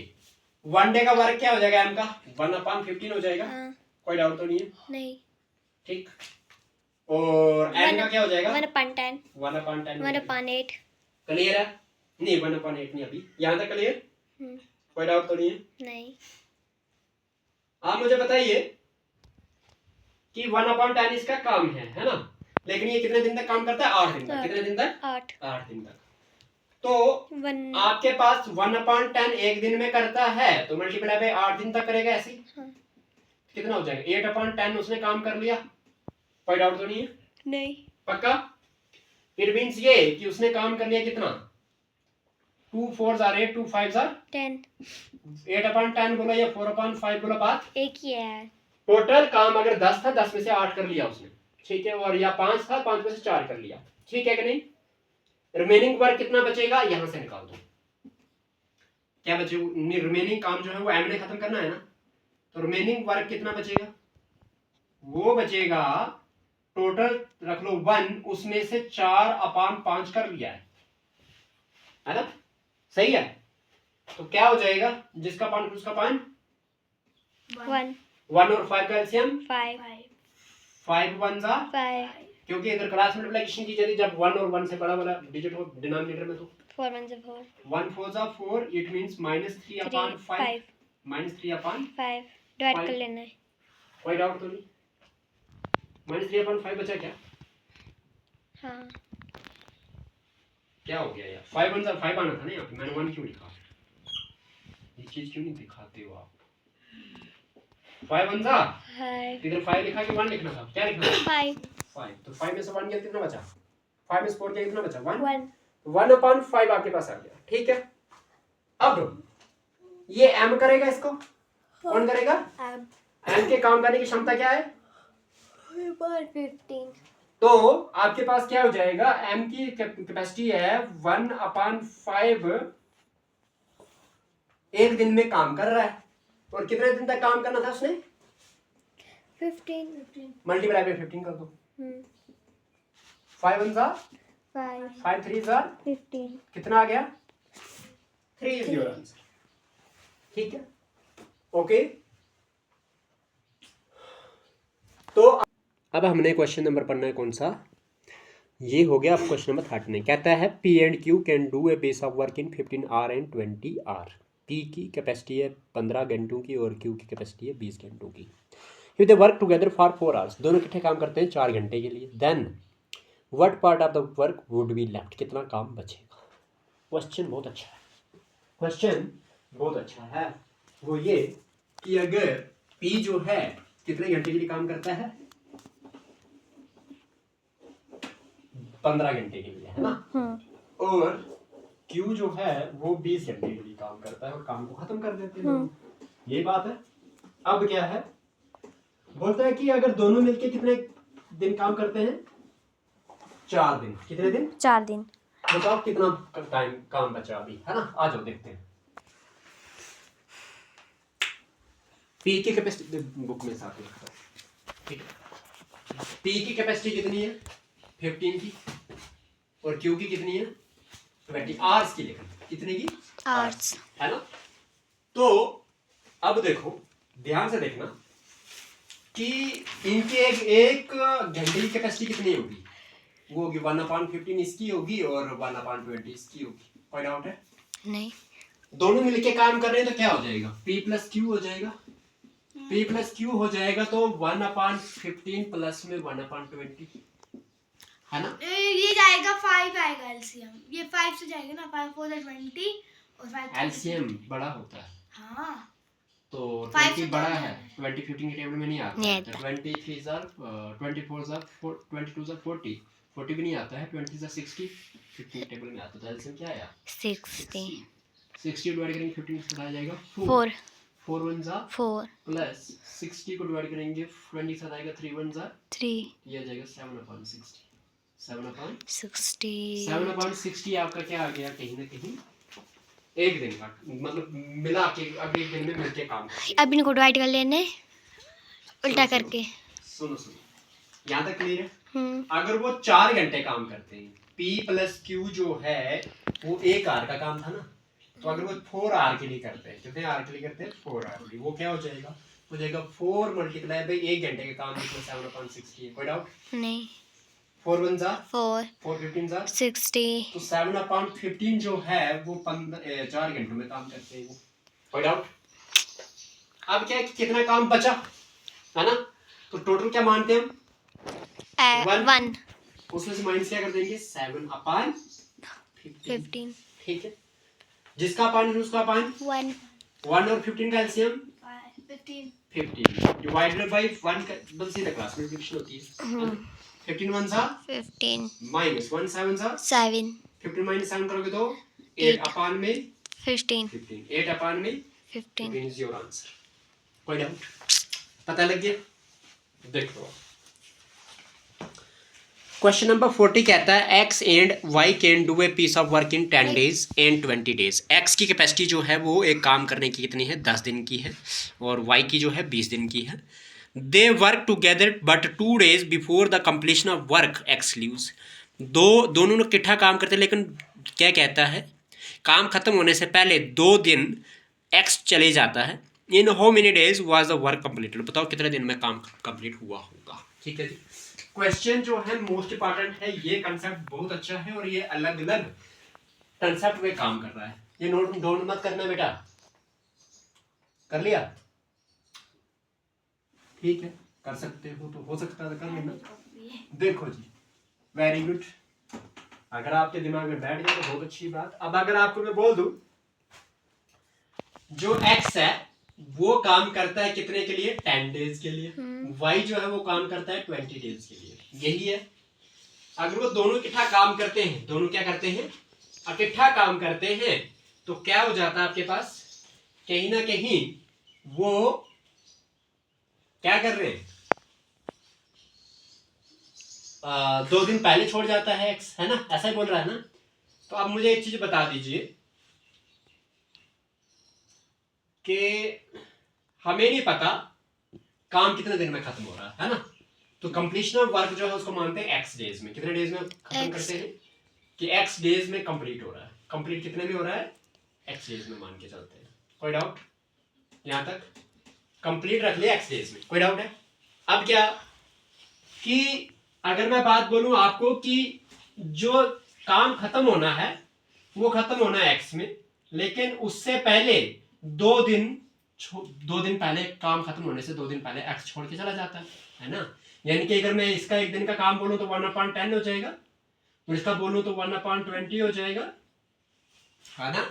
1 डे का वर्क क्या हो जाएगा m का 1/15 हो जाएगा। कोई डाउट तो नहीं है नहीं ठीक और n का क्या हो जाएगा 1/10 1/10 1/8 क्लियर है। नहीं 1/8 नहीं अभी यहाँ तक क्लियर कोई डाउट तो नहीं है। नहीं आप मुझे बताइए कि 1/10 इसका काम है ना लेकिन ये कितने दिन तक काम करता है 8 दिन तक। कितने दिन तक 8 दिन तक। तो आपके पास 1/10 एक दिन में करता है तो मल्टीप्लाई बाय 8 दिन तक करेगा ऐसे कितना हो जाएगा 8/10 उसने काम कर लिया। कोई डाउट तो नहीं है नहीं पक्का। इट मींस ये कि उसने काम कर लिया कितना 2 4s are 8 2 5s are 10 8/10 बोला या 4/5 बोला बात एक ही है। टोटल काम अगर 10 था 10 में से 8 कर लिया उसने ठीक है और या 5 था 5 में से 4 कर लिया ठीक है कि नहीं। रिमेनिंग वर्क कितना बचेगा यहां से निकाल दो क्या बचे रिमेनिंग काम जो है वो m ने खत्म करना है ना तो रिमेनिंग वर्क कितना बचेगा वो बचेगा टोटल रख लो 1 उसमें से 4/5 कर लिया है ना सही है। तो क्या हो जाएगा जिसका पान उसका पान 1 और 5 का एलसीएम 5 1 जा 5 क्योंकि इधर क्रॉस मल्टीप्लिकेशन की जाती जब 1 और 1 से बड़ा वाला डिजिट हो डिनोमिनेटर में तो 4 1 4 1 4 जा 4 इट मींस -3/5 -3/5 डिवाइड कर लेना है। कोई डाउट तो नहीं -3/5 बचा क्या हाँ क्या हो गया यार, 5 1 5 आना था ना यहाँ पे, मैंने 1 क्यों लिखा, ये चीज क्यों नहीं दिखाते हो आप? 5 1 इधर 5 लिखा कि 1 लिखना था, क्या लिखना था? 5 तो 5 में से 1 गया कितना बचा? 5 में से 4 गया कितना बचा? 1 1/5 आपके पास आ गया, ठीक है। अब ये m करेगा, इसको कौन करेगा? m के काम करने की क्षमता क्या है? 15. तो आपके पास क्या हो जाएगा, m की कैपेसिटी है 1/5, एक दिन में काम कर रहा है, और कितने दिन तक काम करना था उसने? 15. मल्टीप्लाई बाय 15 कर दो। 5 1 5 3 15. कितना आ गया? 3 इज योर आंसर, ठीक है, ओके। तो अब हमने क्वेश्चन नंबर पढ़ना है कौन सा, ये हो गया अब क्वेश्चन नंबर 39। कहता है P and Q can do a base of work in 15 hour and 20 hour. P की कैपेसिटी है 15 घंटों की और Q की कैपेसिटी है 20 घंटों की। If they work together for 4 hours, दोनों इकट्ठे काम करते हैं 4 घंटे के लिए, then what part of the work would be left, कितना काम बचेगा। क्वेश्चन बहुत अच्छा है, क्वेश्चन बहुत अच्छा है, वो ये कि अगर P जो है कितने घंटे के लिए काम करता है? 15 घंटे के लिए, है ना, और Q जो है वो 20 घंटे के लिए काम करता है और काम को खत्म कर देते हैं, यही बात है। अब क्या है, बोलता है कि अगर दोनों मिलके कितने दिन काम करते हैं? 4 दिन। कितने दिन? 4 दिन. बताओ कितना टाइम काम बचा अभी, है ना, आ जाओ देखते हैं। P की कैपेसिटी बुक में साथ लिखा है, ठीक है। P की कैपेसिटी कितनी है? 15 की, और Q की कितनी है? 20 आवर्स की, लिखा कितने की? आवर्स, है ना। तो अब देखो, ध्यान से देखना कि इनके एक घंटे की कैपेसिटी कितनी होगी? वो होगी 1/15 इसकी होगी और 1/20 इसकी होगी। पॉइंट आउट है? नहीं, दोनों मिलके काम कर रहे हैं तो क्या हो जाएगा? P प्लस Q हो जाएगा। P प्लस Q हो जाएगा तो 1/15 प्लस में 1/20, है ना। ये जाएगा 5 आएगा एलसीएम, ये 5 से जाएगा ना, 5 4 20 और 5 एलसीएम बड़ा होता है, हाँ, तो 5 20 बड़ा है, 20 15 के टेबल में नहीं आता नहीं है, तो 23 24 40 40 भी नहीं आता है, 20 60 15 टेबल में आता है, तो एलसीएम क्या आया? 60. 60 डिवाइड करेंगे 15 से आ जाएगा 4 4 1 जा 4 प्लस 60 को डिवाइड करेंगे 20 से आएगा 3 1 जा 3 ये आ जाएगा 7/60 60 7/60 आपका क्या आ गया? कहीं ना कहीं एक दिन का, मतलब मिला के अब एक दिन में मिलके काम करेंगे। अब इनको डिवाइड कर लेने उल्टा करके। सुनो यहाँ तक क्लियर है? अगर वो 4 घंटे काम करते हैं, P प्लस Q जो है वो 1 आवर का काम था ना, तो अगर वो 4 आवर के लिए करते हैं, कितने आवर के लिए करते हैं? 4 आवर के लिए, वो क्या हो जाएगा? हो जाएगा 4 मल्टीप्लाई बाई 1 घंटे का काम, जिसमें 7/60 है। कोई डाउट नहीं, 4 1 जा 4 4 15 जा 60 तो 7/15 जो है वो 4 घंटों में काम करते हैं वो। कोई डाउट? अब क्या है कि कितना काम बचा, है ना, तो टोटल क्या मानते हैं हम? 1 उसमें से माइनस क्या कर देंगे? 7/15, 15 ठीक है। जिसका अपान उसका अपान 1 1 और 15 का एलसीएम 15 डिवाइडेड बाय 1 का बस सीधा क्लास मल्टीप्लिकेशन होती है। 15 1 सा 15 माइनस 1 7 सा 7 15 माइनस 7 करोगे तो 8 अपान में 15 15 8 अपान में 15 इज योर आंसर। कोई डाउट? पता लग गया? देख लो। क्वेश्चन नंबर 40 कहता है X and Y can do a piece of work in 10 days and 20 days. X की कैपेसिटी जो है वो एक काम करने की कितनी है? 10 दिन की है, और Y की जो है 20 दिन की है। दे work together but 2 days before the completion of work X leaves. दोनों लोग इकट्ठा काम करते हैं, लेकिन क्या कहता है, काम खत्म होने से पहले 2 दिन X चले जाता है। In how many days was the work completed. बताओ कितने दिन में काम कंप्लीट हुआ होगा। ठीक है जी। क्वेश्चन जो है मोस्ट इंपॉर्टेंट है, ये कंसेप्ट बहुत अच्छा है और ये अलग अलग कंसेप्ट में काम कर रहा है। ये नोट मत करना बेटा, कर लिया? ठीक है, कर सकते हो तो हो सकता है कर लेना। देखो जी, वेरी गुड। अगर आपके दिमाग में बैठ गया तो बहुत अच्छी बात। अब अगर आपको मैं बोल दूं जो x है वो काम करता है कितने के लिए, 10 डेज के लिए, y जो है वो काम करता है 20 डेज के लिए, यही है। अगर वो दोनों इकट्ठा काम करते हैं, दोनों क्या करते हैं, इकट्ठा काम करते हैं, तो क्या हो जाता है आपके पास, कहीं ना कहीं वो क्या कर रहे हैं, 2 दिन पहले छोड़ जाता है x, है ना, ऐसा ही बोल रहा है ना। तो अब मुझे एक चीज बता दीजिए कि हमें नहीं पता काम कितने दिन में खत्म हो रहा है ना, तो कंप्लीशन ऑफ वर्क जो है उसको मानते हैं x डेज में, कितने डेज में खत्म करते हैं कि x डेज में कंप्लीट हो रहा है, कंप्लीट कितने में हो रहा है, x डेज में मान के चलते हैं। कोई डाउट यहां तक, कंप्लीट रख लिया x डेज में, कोई डाउट है। अब क्या कि अगर मैं बात बोलूं आपको कि जो काम खत्म होना है वो खत्म होना है x में, लेकिन उससे पहले 2 दिन पहले, काम खत्म होने से 2 दिन पहले x छोड़ के चला जाता है ना। यानी कि अगर मैं इसका 1 दिन का काम बोलूं तो 1/10 हो जाएगा, और इसका बोलूं तो 1/20 हो जाएगा, है ना।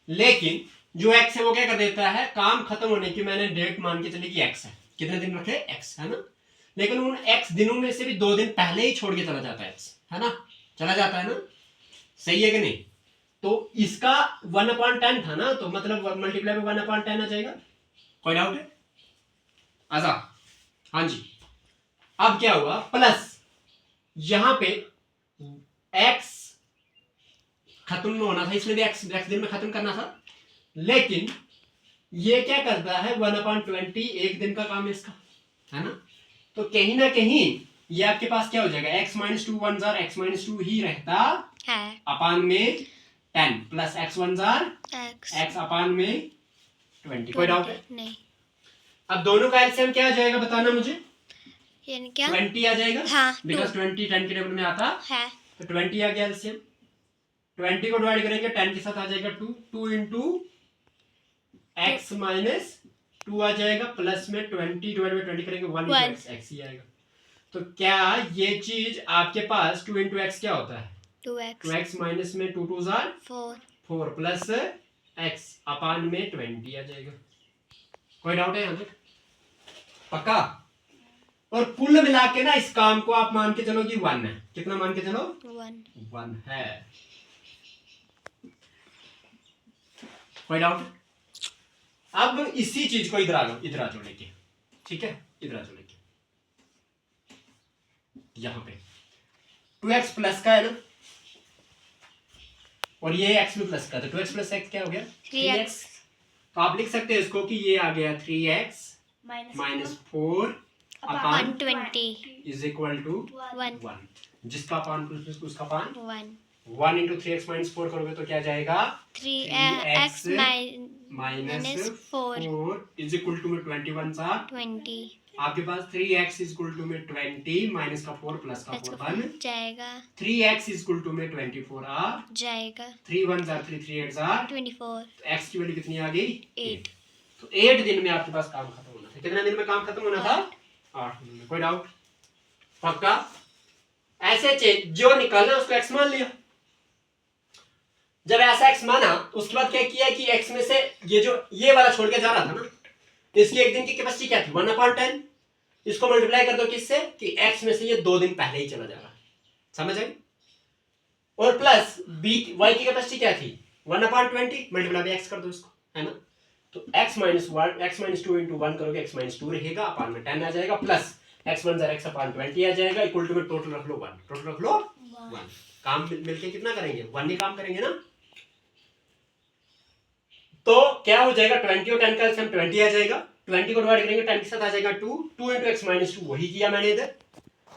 लेकिन जो x है वो क्या कर देता है, काम खत्म होने की मैंने डेट मान के चली कि x है, कितने दिन रखे x, है ना, लेकिन उन x दिनों में से भी 2 दिन पहले ही छोड़ के चला जाता है x, है ना, चला जाता है ना, सही है कि नहीं। तो इसका 1/10 था ना, तो मतलब मल्टीप्लाई में 1/10 आ जाएगा, कोई डाउट है, आजा, हाँ जी। अब क्या हुआ, प्लस यहां पे x खत्म होना था इसलिए भी x दिन में खत्म करना था, लेकिन ये क्या करता है 1/20, 1 दिन का काम है इसका, है ना। तो कहीं ना कहीं ये आपके पास क्या हो जाएगा, x - 2 1 जार x - 2 ही रहता है अपान में 10 प्लस x 1 जार x अपान में 20, कोई डाउट है नहीं। अब दोनों का एलसीएम क्या आ जाएगा बताना मुझे, यानी क्या, 20 आ जाएगा, हाँ, बिकॉज 20 10 के टेबल में आता है, तो 20 आ गया एलसीएम, 20 को डिवाइड करेंगे 10 के साथ आ जाएगा 2, 2 इंटू x - 2 आ जाएगा, प्लस में 20 डिवाइड बाई 20 करेंगे 1 इंटू x ही आएगा। तो क्या ये चीज आपके पास 2 इंटू x क्या होता है, 2x माइनस में 2 2 जार 4 प्लस x अपान में 20 आ जाएगा, कोई डाउट है यहाँ तक, पक्का। और कुल मिला के ना इस काम को आप मान के चलो कि 1 है, कितना मान के चलो, 1 है, कोई डाउट। अब इसी चीज को इधर आ लो, इधर आ जाओ लेके, ठीक है, इधर आ जाओ लेके, यहां पे 2x प्लस का है ना, और ये x भी प्लस का, तो 2x प्लस x क्या हो गया 3x। तो आप लिख सकते हैं इसको कि ये आ गया 3x minus 4 upon 20 is equal to 1 1, जिसका अपान प्लस उसका अपान 1 1 इंटू 3x माइनस 4 करोगे तो क्या जाएगा 3x minus 4 4 is equal to में 21 सा 20 आपके पास 3x इज इक्वल टू में 20 माइनस का 4 प्लस का 4 बन जाएगा, 3x इज इक्वल टू में 24 आ जाएगा, 3 1 जार 3 3 8 जार 24 तो x की वैल्यू कितनी आ गई 8। तो 8 दिन में आपके पास काम खत्म होना था, कितने दिन में काम खत्म होना था 8 दिन में, कोई डाउट, पक्का। ऐसे जो निकालना उसको x मान लिया, जब ऐसा x माना तो उसके बाद क्या किया कि x में से ये वाला छोड़ के जा रहा था ना, इसकी 1 दिन की कैपेसिटी क्या थी 1/10, इसको मल्टीप्लाई कर दो किससे कि x में से ये 2 दिन पहले ही चला जा रहा है, समझ आई, और प्लस y की कैपेसिटी क्या थी 1/20 मल्टीप्लाई बाय x कर दो इसको, है ना। तो x - 2 इंटू 1 करोगे x - 2 रहेगा, अपान में 10 आ जाएगा, प्लस x 1 जार x अपान 20 आ जाएगा, इक्वल टू में टोटल रख लो 1, टोटल रख लो 1, काम मिलके कितना करेंगे 1 ही काम करेंगे ना। तो क्या हो जाएगा 20 और 10 का एलसीएम 20 आ जाएगा, 20 को डिवाइड करेंगे 10 के साथ आ जाएगा 2 2 इंटू x माइनस 2 वही किया मैंने इधर,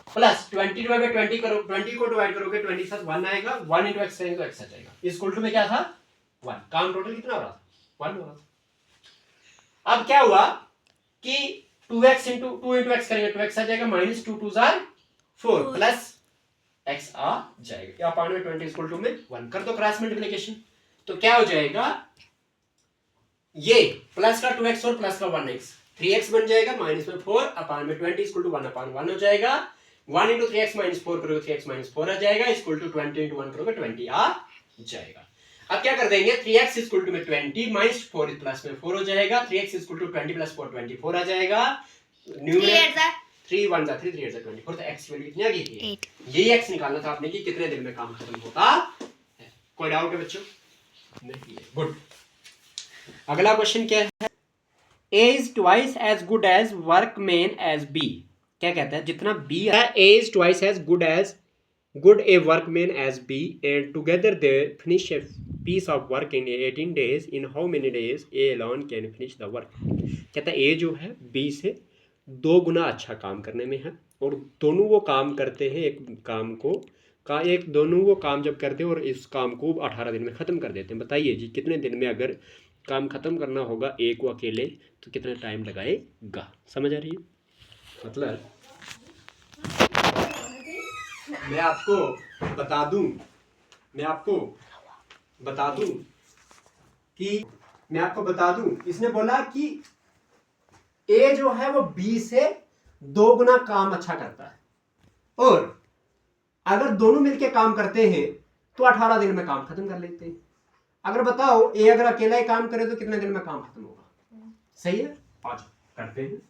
प्लस 20 डिवाइड बाय 20 करो, 20 को डिवाइड करोगे 20 के साथ 1 आएगा, 1 इंटू x करेंगे तो x आ जाएगा, इस इक्वल टू में क्या था 1, काम टोटल कितना हो रहा था 1 हो रहा था। अब क्या हुआ कि 2x इंटू 2 इंटू x करेंगे 2x आ जाएगा, माइनस 2 2 जार 4 प्लस x आ जाएगा, या अपान में 20 इक्वल टू में 1 कर दो क्रॉस मल्टीप्लिकेशन, तो क्या हो जाएगा ये प्लस का 2x और प्लस का 1x 3x बन जाएगा, माइनस में 4 अपान में 20 इक्वल टू 1/1 हो जाएगा, 1 इंटू 3x माइनस 4 करोगे 3x माइनस 4 आ जाएगा, इक्वल टू 20 इंटू 1 करोगे 20 आ जाएगा। अब क्या कर देंगे, 3x इक्वल टू में 20 माइनस 4 प्लस में 4 हो जाएगा, 3x इक्वल टू 20 प्लस 4 24 आ जाएगा। न्यूमरेटर 3 1 जा 3 3 जा 24, तो x की वैल्यू कितनी आ गई थी? 8। यही x निकालना था आपने कि कितने दिन में काम खत्म होता है। कोई डाउट है बच्चों? नहीं है, गुड। अगला क्वेश्चन क्या है, A is twice as good as workman as B। क्या कहता है, जितना B है, A is twice as good a workman as B and together they finish a piece of work in 18 days। In how many days A alone can finish the work। कहता है A जो है B से 2 गुना अच्छा काम करने में है, और दोनों वो काम करते हैं दोनों वो काम जब करते हैं और इस काम को 18 दिन में ख़त्म कर देते हैं। बताइए जी, कितने दिन में अगर काम ख़त्म करना होगा A को अकेले तो कितना टाइम लगाएगा? समझ आ रही है? मतलब मैं आपको बता दूं इसने बोला कि A जो है वो B से 2 गुना काम अच्छा करता है, और अगर दोनों मिलके काम करते हैं तो 18 दिन में काम खत्म कर लेते हैं। अगर बताओ A अगर अकेला ही काम करे तो कितने दिन में काम खत्म होगा? सही है, आज करते हैं।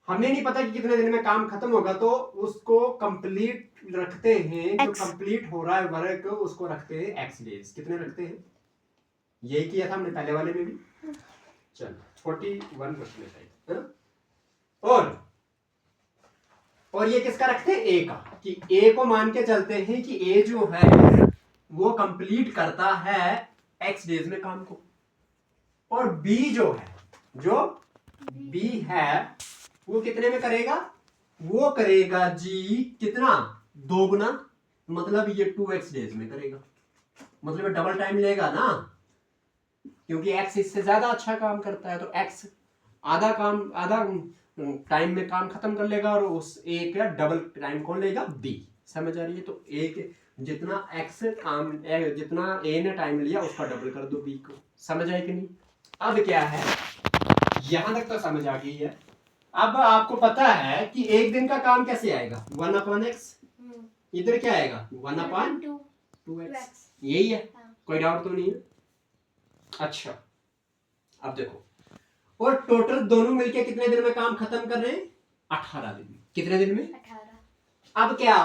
हमें नहीं पता कि कितने दिन में काम खत्म होगा, तो उसको कंप्लीट रखते हैं, जो कंप्लीट हो रहा है वर्क उसको रखते हैं x डेज। कितने रखते हैं? यही किया था हमने पहले वाले में भी। चलो 41 क्वेश्चन है, और ये किसका रखते हैं? A का, कि A को मान के चलते हैं कि A जो है वो कंप्लीट करता है x डेज में काम को, और B जो B है वो कितने में करेगा? वो करेगा जी कितना? 2 गुना, मतलब ये 2x डेज में करेगा, मतलब डबल टाइम लेगा ना, क्योंकि x इससे ज्यादा अच्छा काम करता है, तो x आधा टाइम में काम खत्म कर लेगा, और उस A का डबल टाइम कौन लेगा? B। समझ आ रही है? तो A के जितना A ने टाइम लिया उसका डबल कर दो B को। समझ आई कि नहीं? अब क्या है, यहां तक तो समझ आ गई है। अब आपको पता है कि एक दिन का काम कैसे आएगा? 1/x। इधर क्या आएगा? 1/2x। यही है, कोई डाउट तो नहीं है? अच्छा, अब देखो, और टोटल दोनों मिलके कितने दिन में काम खत्म कर रहे हैं? 18 दिन में। कितने दिन में? 18। अब क्या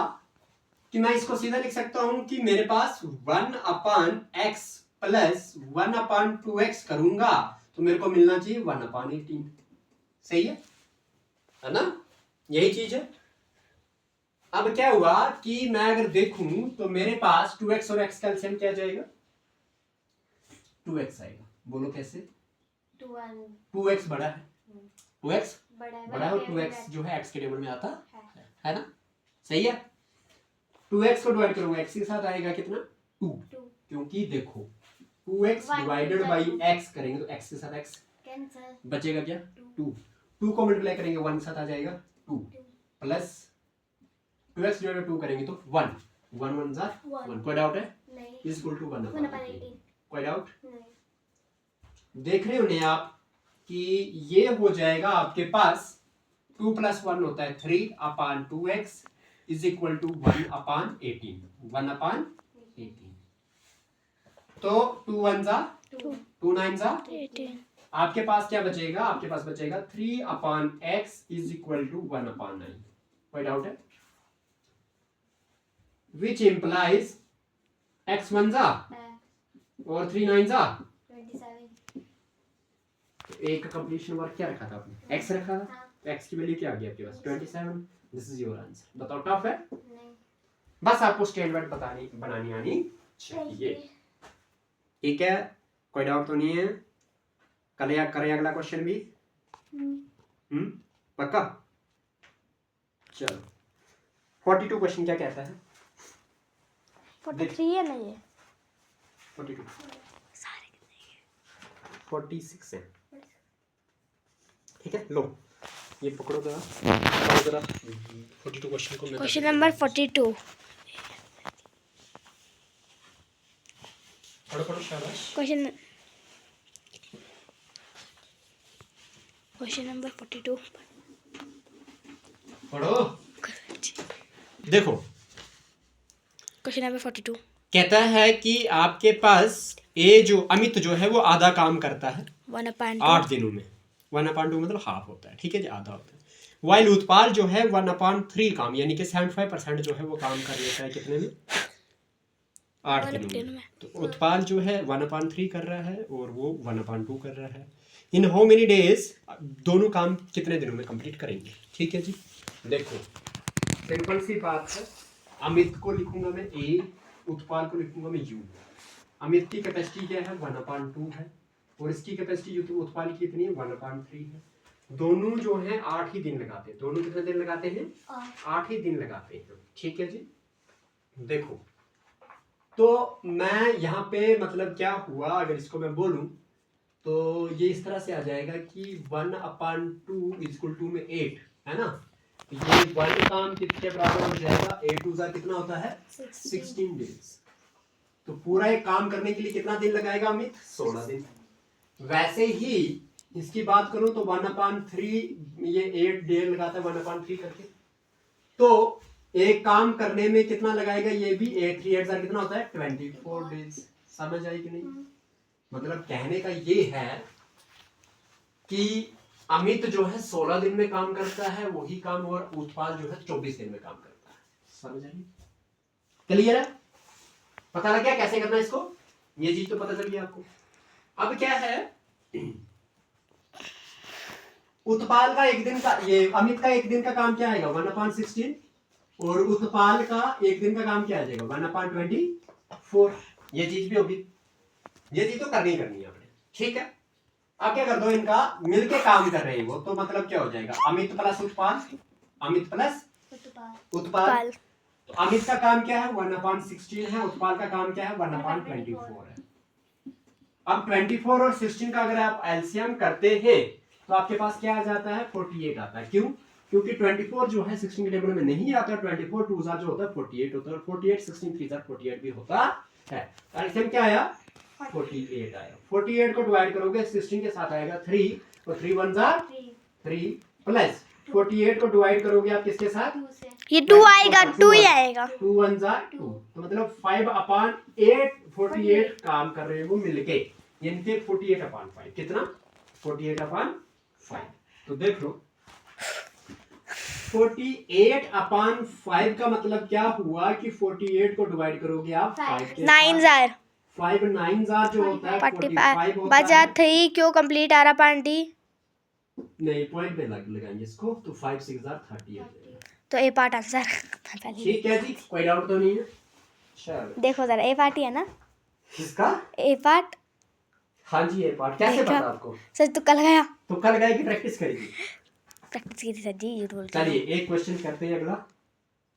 कि मैं इसको सीधा लिख सकता हूं कि मेरे पास 1/x प्लस 1/2x करूंगा तो मेरे को मिलना चाहिए 1/18। सही है ना? यही चीज है। अब क्या हुआ कि मैं अगर देखूं तो मेरे पास 2x और x का एलसीएम क्या जाएगा? 2x आएगा। बोलो कैसे? 2x बड़ा है, 2x बड़ा है, और 2x जो है x के टेबल में आता है ना? सही है। 2x को डिवाइड करूंगा x के साथ आएगा कितना? 2, क्योंकि देखो 2x डिवाइडेड बाई x करेंगे तो x के साथ x कैंसिल, बचेगा क्या? 2 को मल्टीप्लाई करेंगे 1 के साथ आ जाएगा 2, प्लस 2x डिवाइडेड 2 करेंगे तो 1 1 जा 1। कोई डाउट है? नहीं। Is equal to 1/18। कोई डाउट नहीं? देख रहे हो आप कि ये हो जाएगा आपके पास 2 + 1 होता है 3/2x इज इक्वल टू 1/18। 1/18 तो 2 1 जा 2 9 जा 18। आपके पास क्या बचेगा? आपके पास बचेगा 3/x इज इक्वल टू 1/9। कोई डाउट है? विच इम्प्लाइज x 1 जा और 3 9 जा 27। एक कंप्लीशन वर्क क्या रखा था आपने? x रखा था। हाँ। x की वैल्यू क्या आ गई आपके पास? 27। This is your answer. बताओ, टफ है? नहीं, बस आपको स्टेटमेंट बनानी आनी चाहिए। ठीक है, कोई डाउट तो नहीं है? करें अगला क्वेश्चन भी? पक्का? चलो 42 क्वेश्चन क्या कहता है? 43 है ना ये? 42 सारे कितने? 46 है। ठीक है, लो ये पकड़ो जरा 42 क्वेश्चन को। Question number 42। पढ़ो शाबाश। क्वेश्चन नंबर 42 पढ़ो। देखो क्वेश्चन नंबर 42 कहता है कि आपके पास ए जो अमित जो है वो आधा काम करता है 1/2 8 दिनों में। 1/2 मतलब हाफ होता है, ठीक है जी, आधा होता है। वाइल उत्पाल जो है 1/3 काम यानी कि 75% जो है वो काम कर लेता है कितने में? 8 दिनों में। तो उत्पाल जो है 1/3 कर रहा है और वो 1/2 कर रहा है। इन हाउ मेनी डेज दोनों काम कितने दिनों में कंप्लीट करेंगे? ठीक है जी, देखो सिंपल सी बात है। अमित को लिखूंगा मैं ए, उत्पाल को लिखूंगा मैं यू। अमित की कैपेसिटी क्या है? 1/2 है और इसकी कैपेसिटी उत्पाल की कितनी है? 1/3 है। दोनों जो है 8 ही दिन लगाते हैं। दोनों कितने दिन लगाते हैं? 8 ही दिन लगाते हैं, ठीक है जी। देखो तो मैं यहाँ पे मतलब क्या हुआ, अगर इसको मैं बोलूं तो ये इस तरह से आ जाएगा कि 1/2 = में 8 है ना। ये 1 काम कितने बराबर हो जाएगा? 8 2 कितना होता है? 16 डेज। तो पूरा एक काम करने के लिए कितना दिन लगाएगा अमित? 16 दिन। वैसे ही इसकी बात करूं तो 1/3 ये 8 डेज लगाता है 1/3 करके। तो एक काम करने में कितना लगाएगा? ये भी 8 3 8 कितना होता है? 24 डेज। समझ आई कि नहीं? मतलब कहने का ये है कि अमित जो है 16 दिन में काम करता है वही काम, और उत्पाल जो है 24 दिन में काम करता है। समझ आई? क्लियर है? पता लग गया कैसे करना है इसको? ये चीज तो पता चल गया आपको। अब क्या है, उत्पाल का एक दिन का, ये अमित का एक दिन का काम क्या आएगा? 1/16 और उत्पाल का एक दिन का काम क्या आ जाएगा? 1/24। ये चीज भी होगी, ये चीज तो करनी है आपने, ठीक है। अब क्या कर दो, इनका मिलके काम कर रहे हैं वो, तो मतलब क्या हो जाएगा? Amit plus उत्पाल, Amit plus उत्पाल। तो अमित का काम क्या है? 1/16 है। उत्पाल का काम क्या है? 1/24 है। अब 24 और 16 का अगर आप एलसीएम करते हैं तो आपके पास क्या आ जाता है? 48 आता है। क्यों? क्योंकि 24 जो है 16 के टेबल में नहीं आता। 24 2 जो होता है 48 होता है, और 48 16 3 48 भी होता है। एलसीएम क्या आया? 48 आया। 48 को डिवाइड करोगे 16 के साथ आएगा 3, और 3 1 3 प्लस 48 को डिवाइड करोगे आप किसके साथ? ये 2 आएगा, 2 ही आएगा। 2 1 2, तो मतलब 5/8 48 काम कर रहे हैं वो मिलके, यानी कि 48/5। कितना? 48/5। तो देख लो 48/5 का मतलब क्या हुआ कि 48 को डिवाइड करोगे आप 5 के 9 5 9 जो होता है 45 होता बचा है। 3 क्यों कंप्लीट आ रहा पांडी? नहीं, पॉइंट पे लगाएंगे इसको, तो 5 6 30 आ जाएगा। तो ए पार्ट आंसर। ठीक है जी, कोई डाउट तो नहीं है? चलो देखो जरा, ए पार्ट ही है ना? किसका? ए पार्ट। हाँ जी, ये पार्ट कैसे देखा? पता आपको? सच तुक्का लगाया? तुक्का लगाए कि प्रैक्टिस करेगी? प्रैक्टिस की थी सर जी, झूठ बोलते चलिए एक क्वेश्चन करते हैं अगला,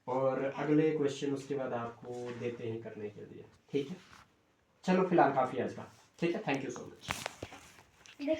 और अगले क्वेश्चन उसके बाद आपको देते हैं करने के लिए, ठीक है। चलो फिलहाल काफी आज का, ठीक है। Thank you so much. हैं।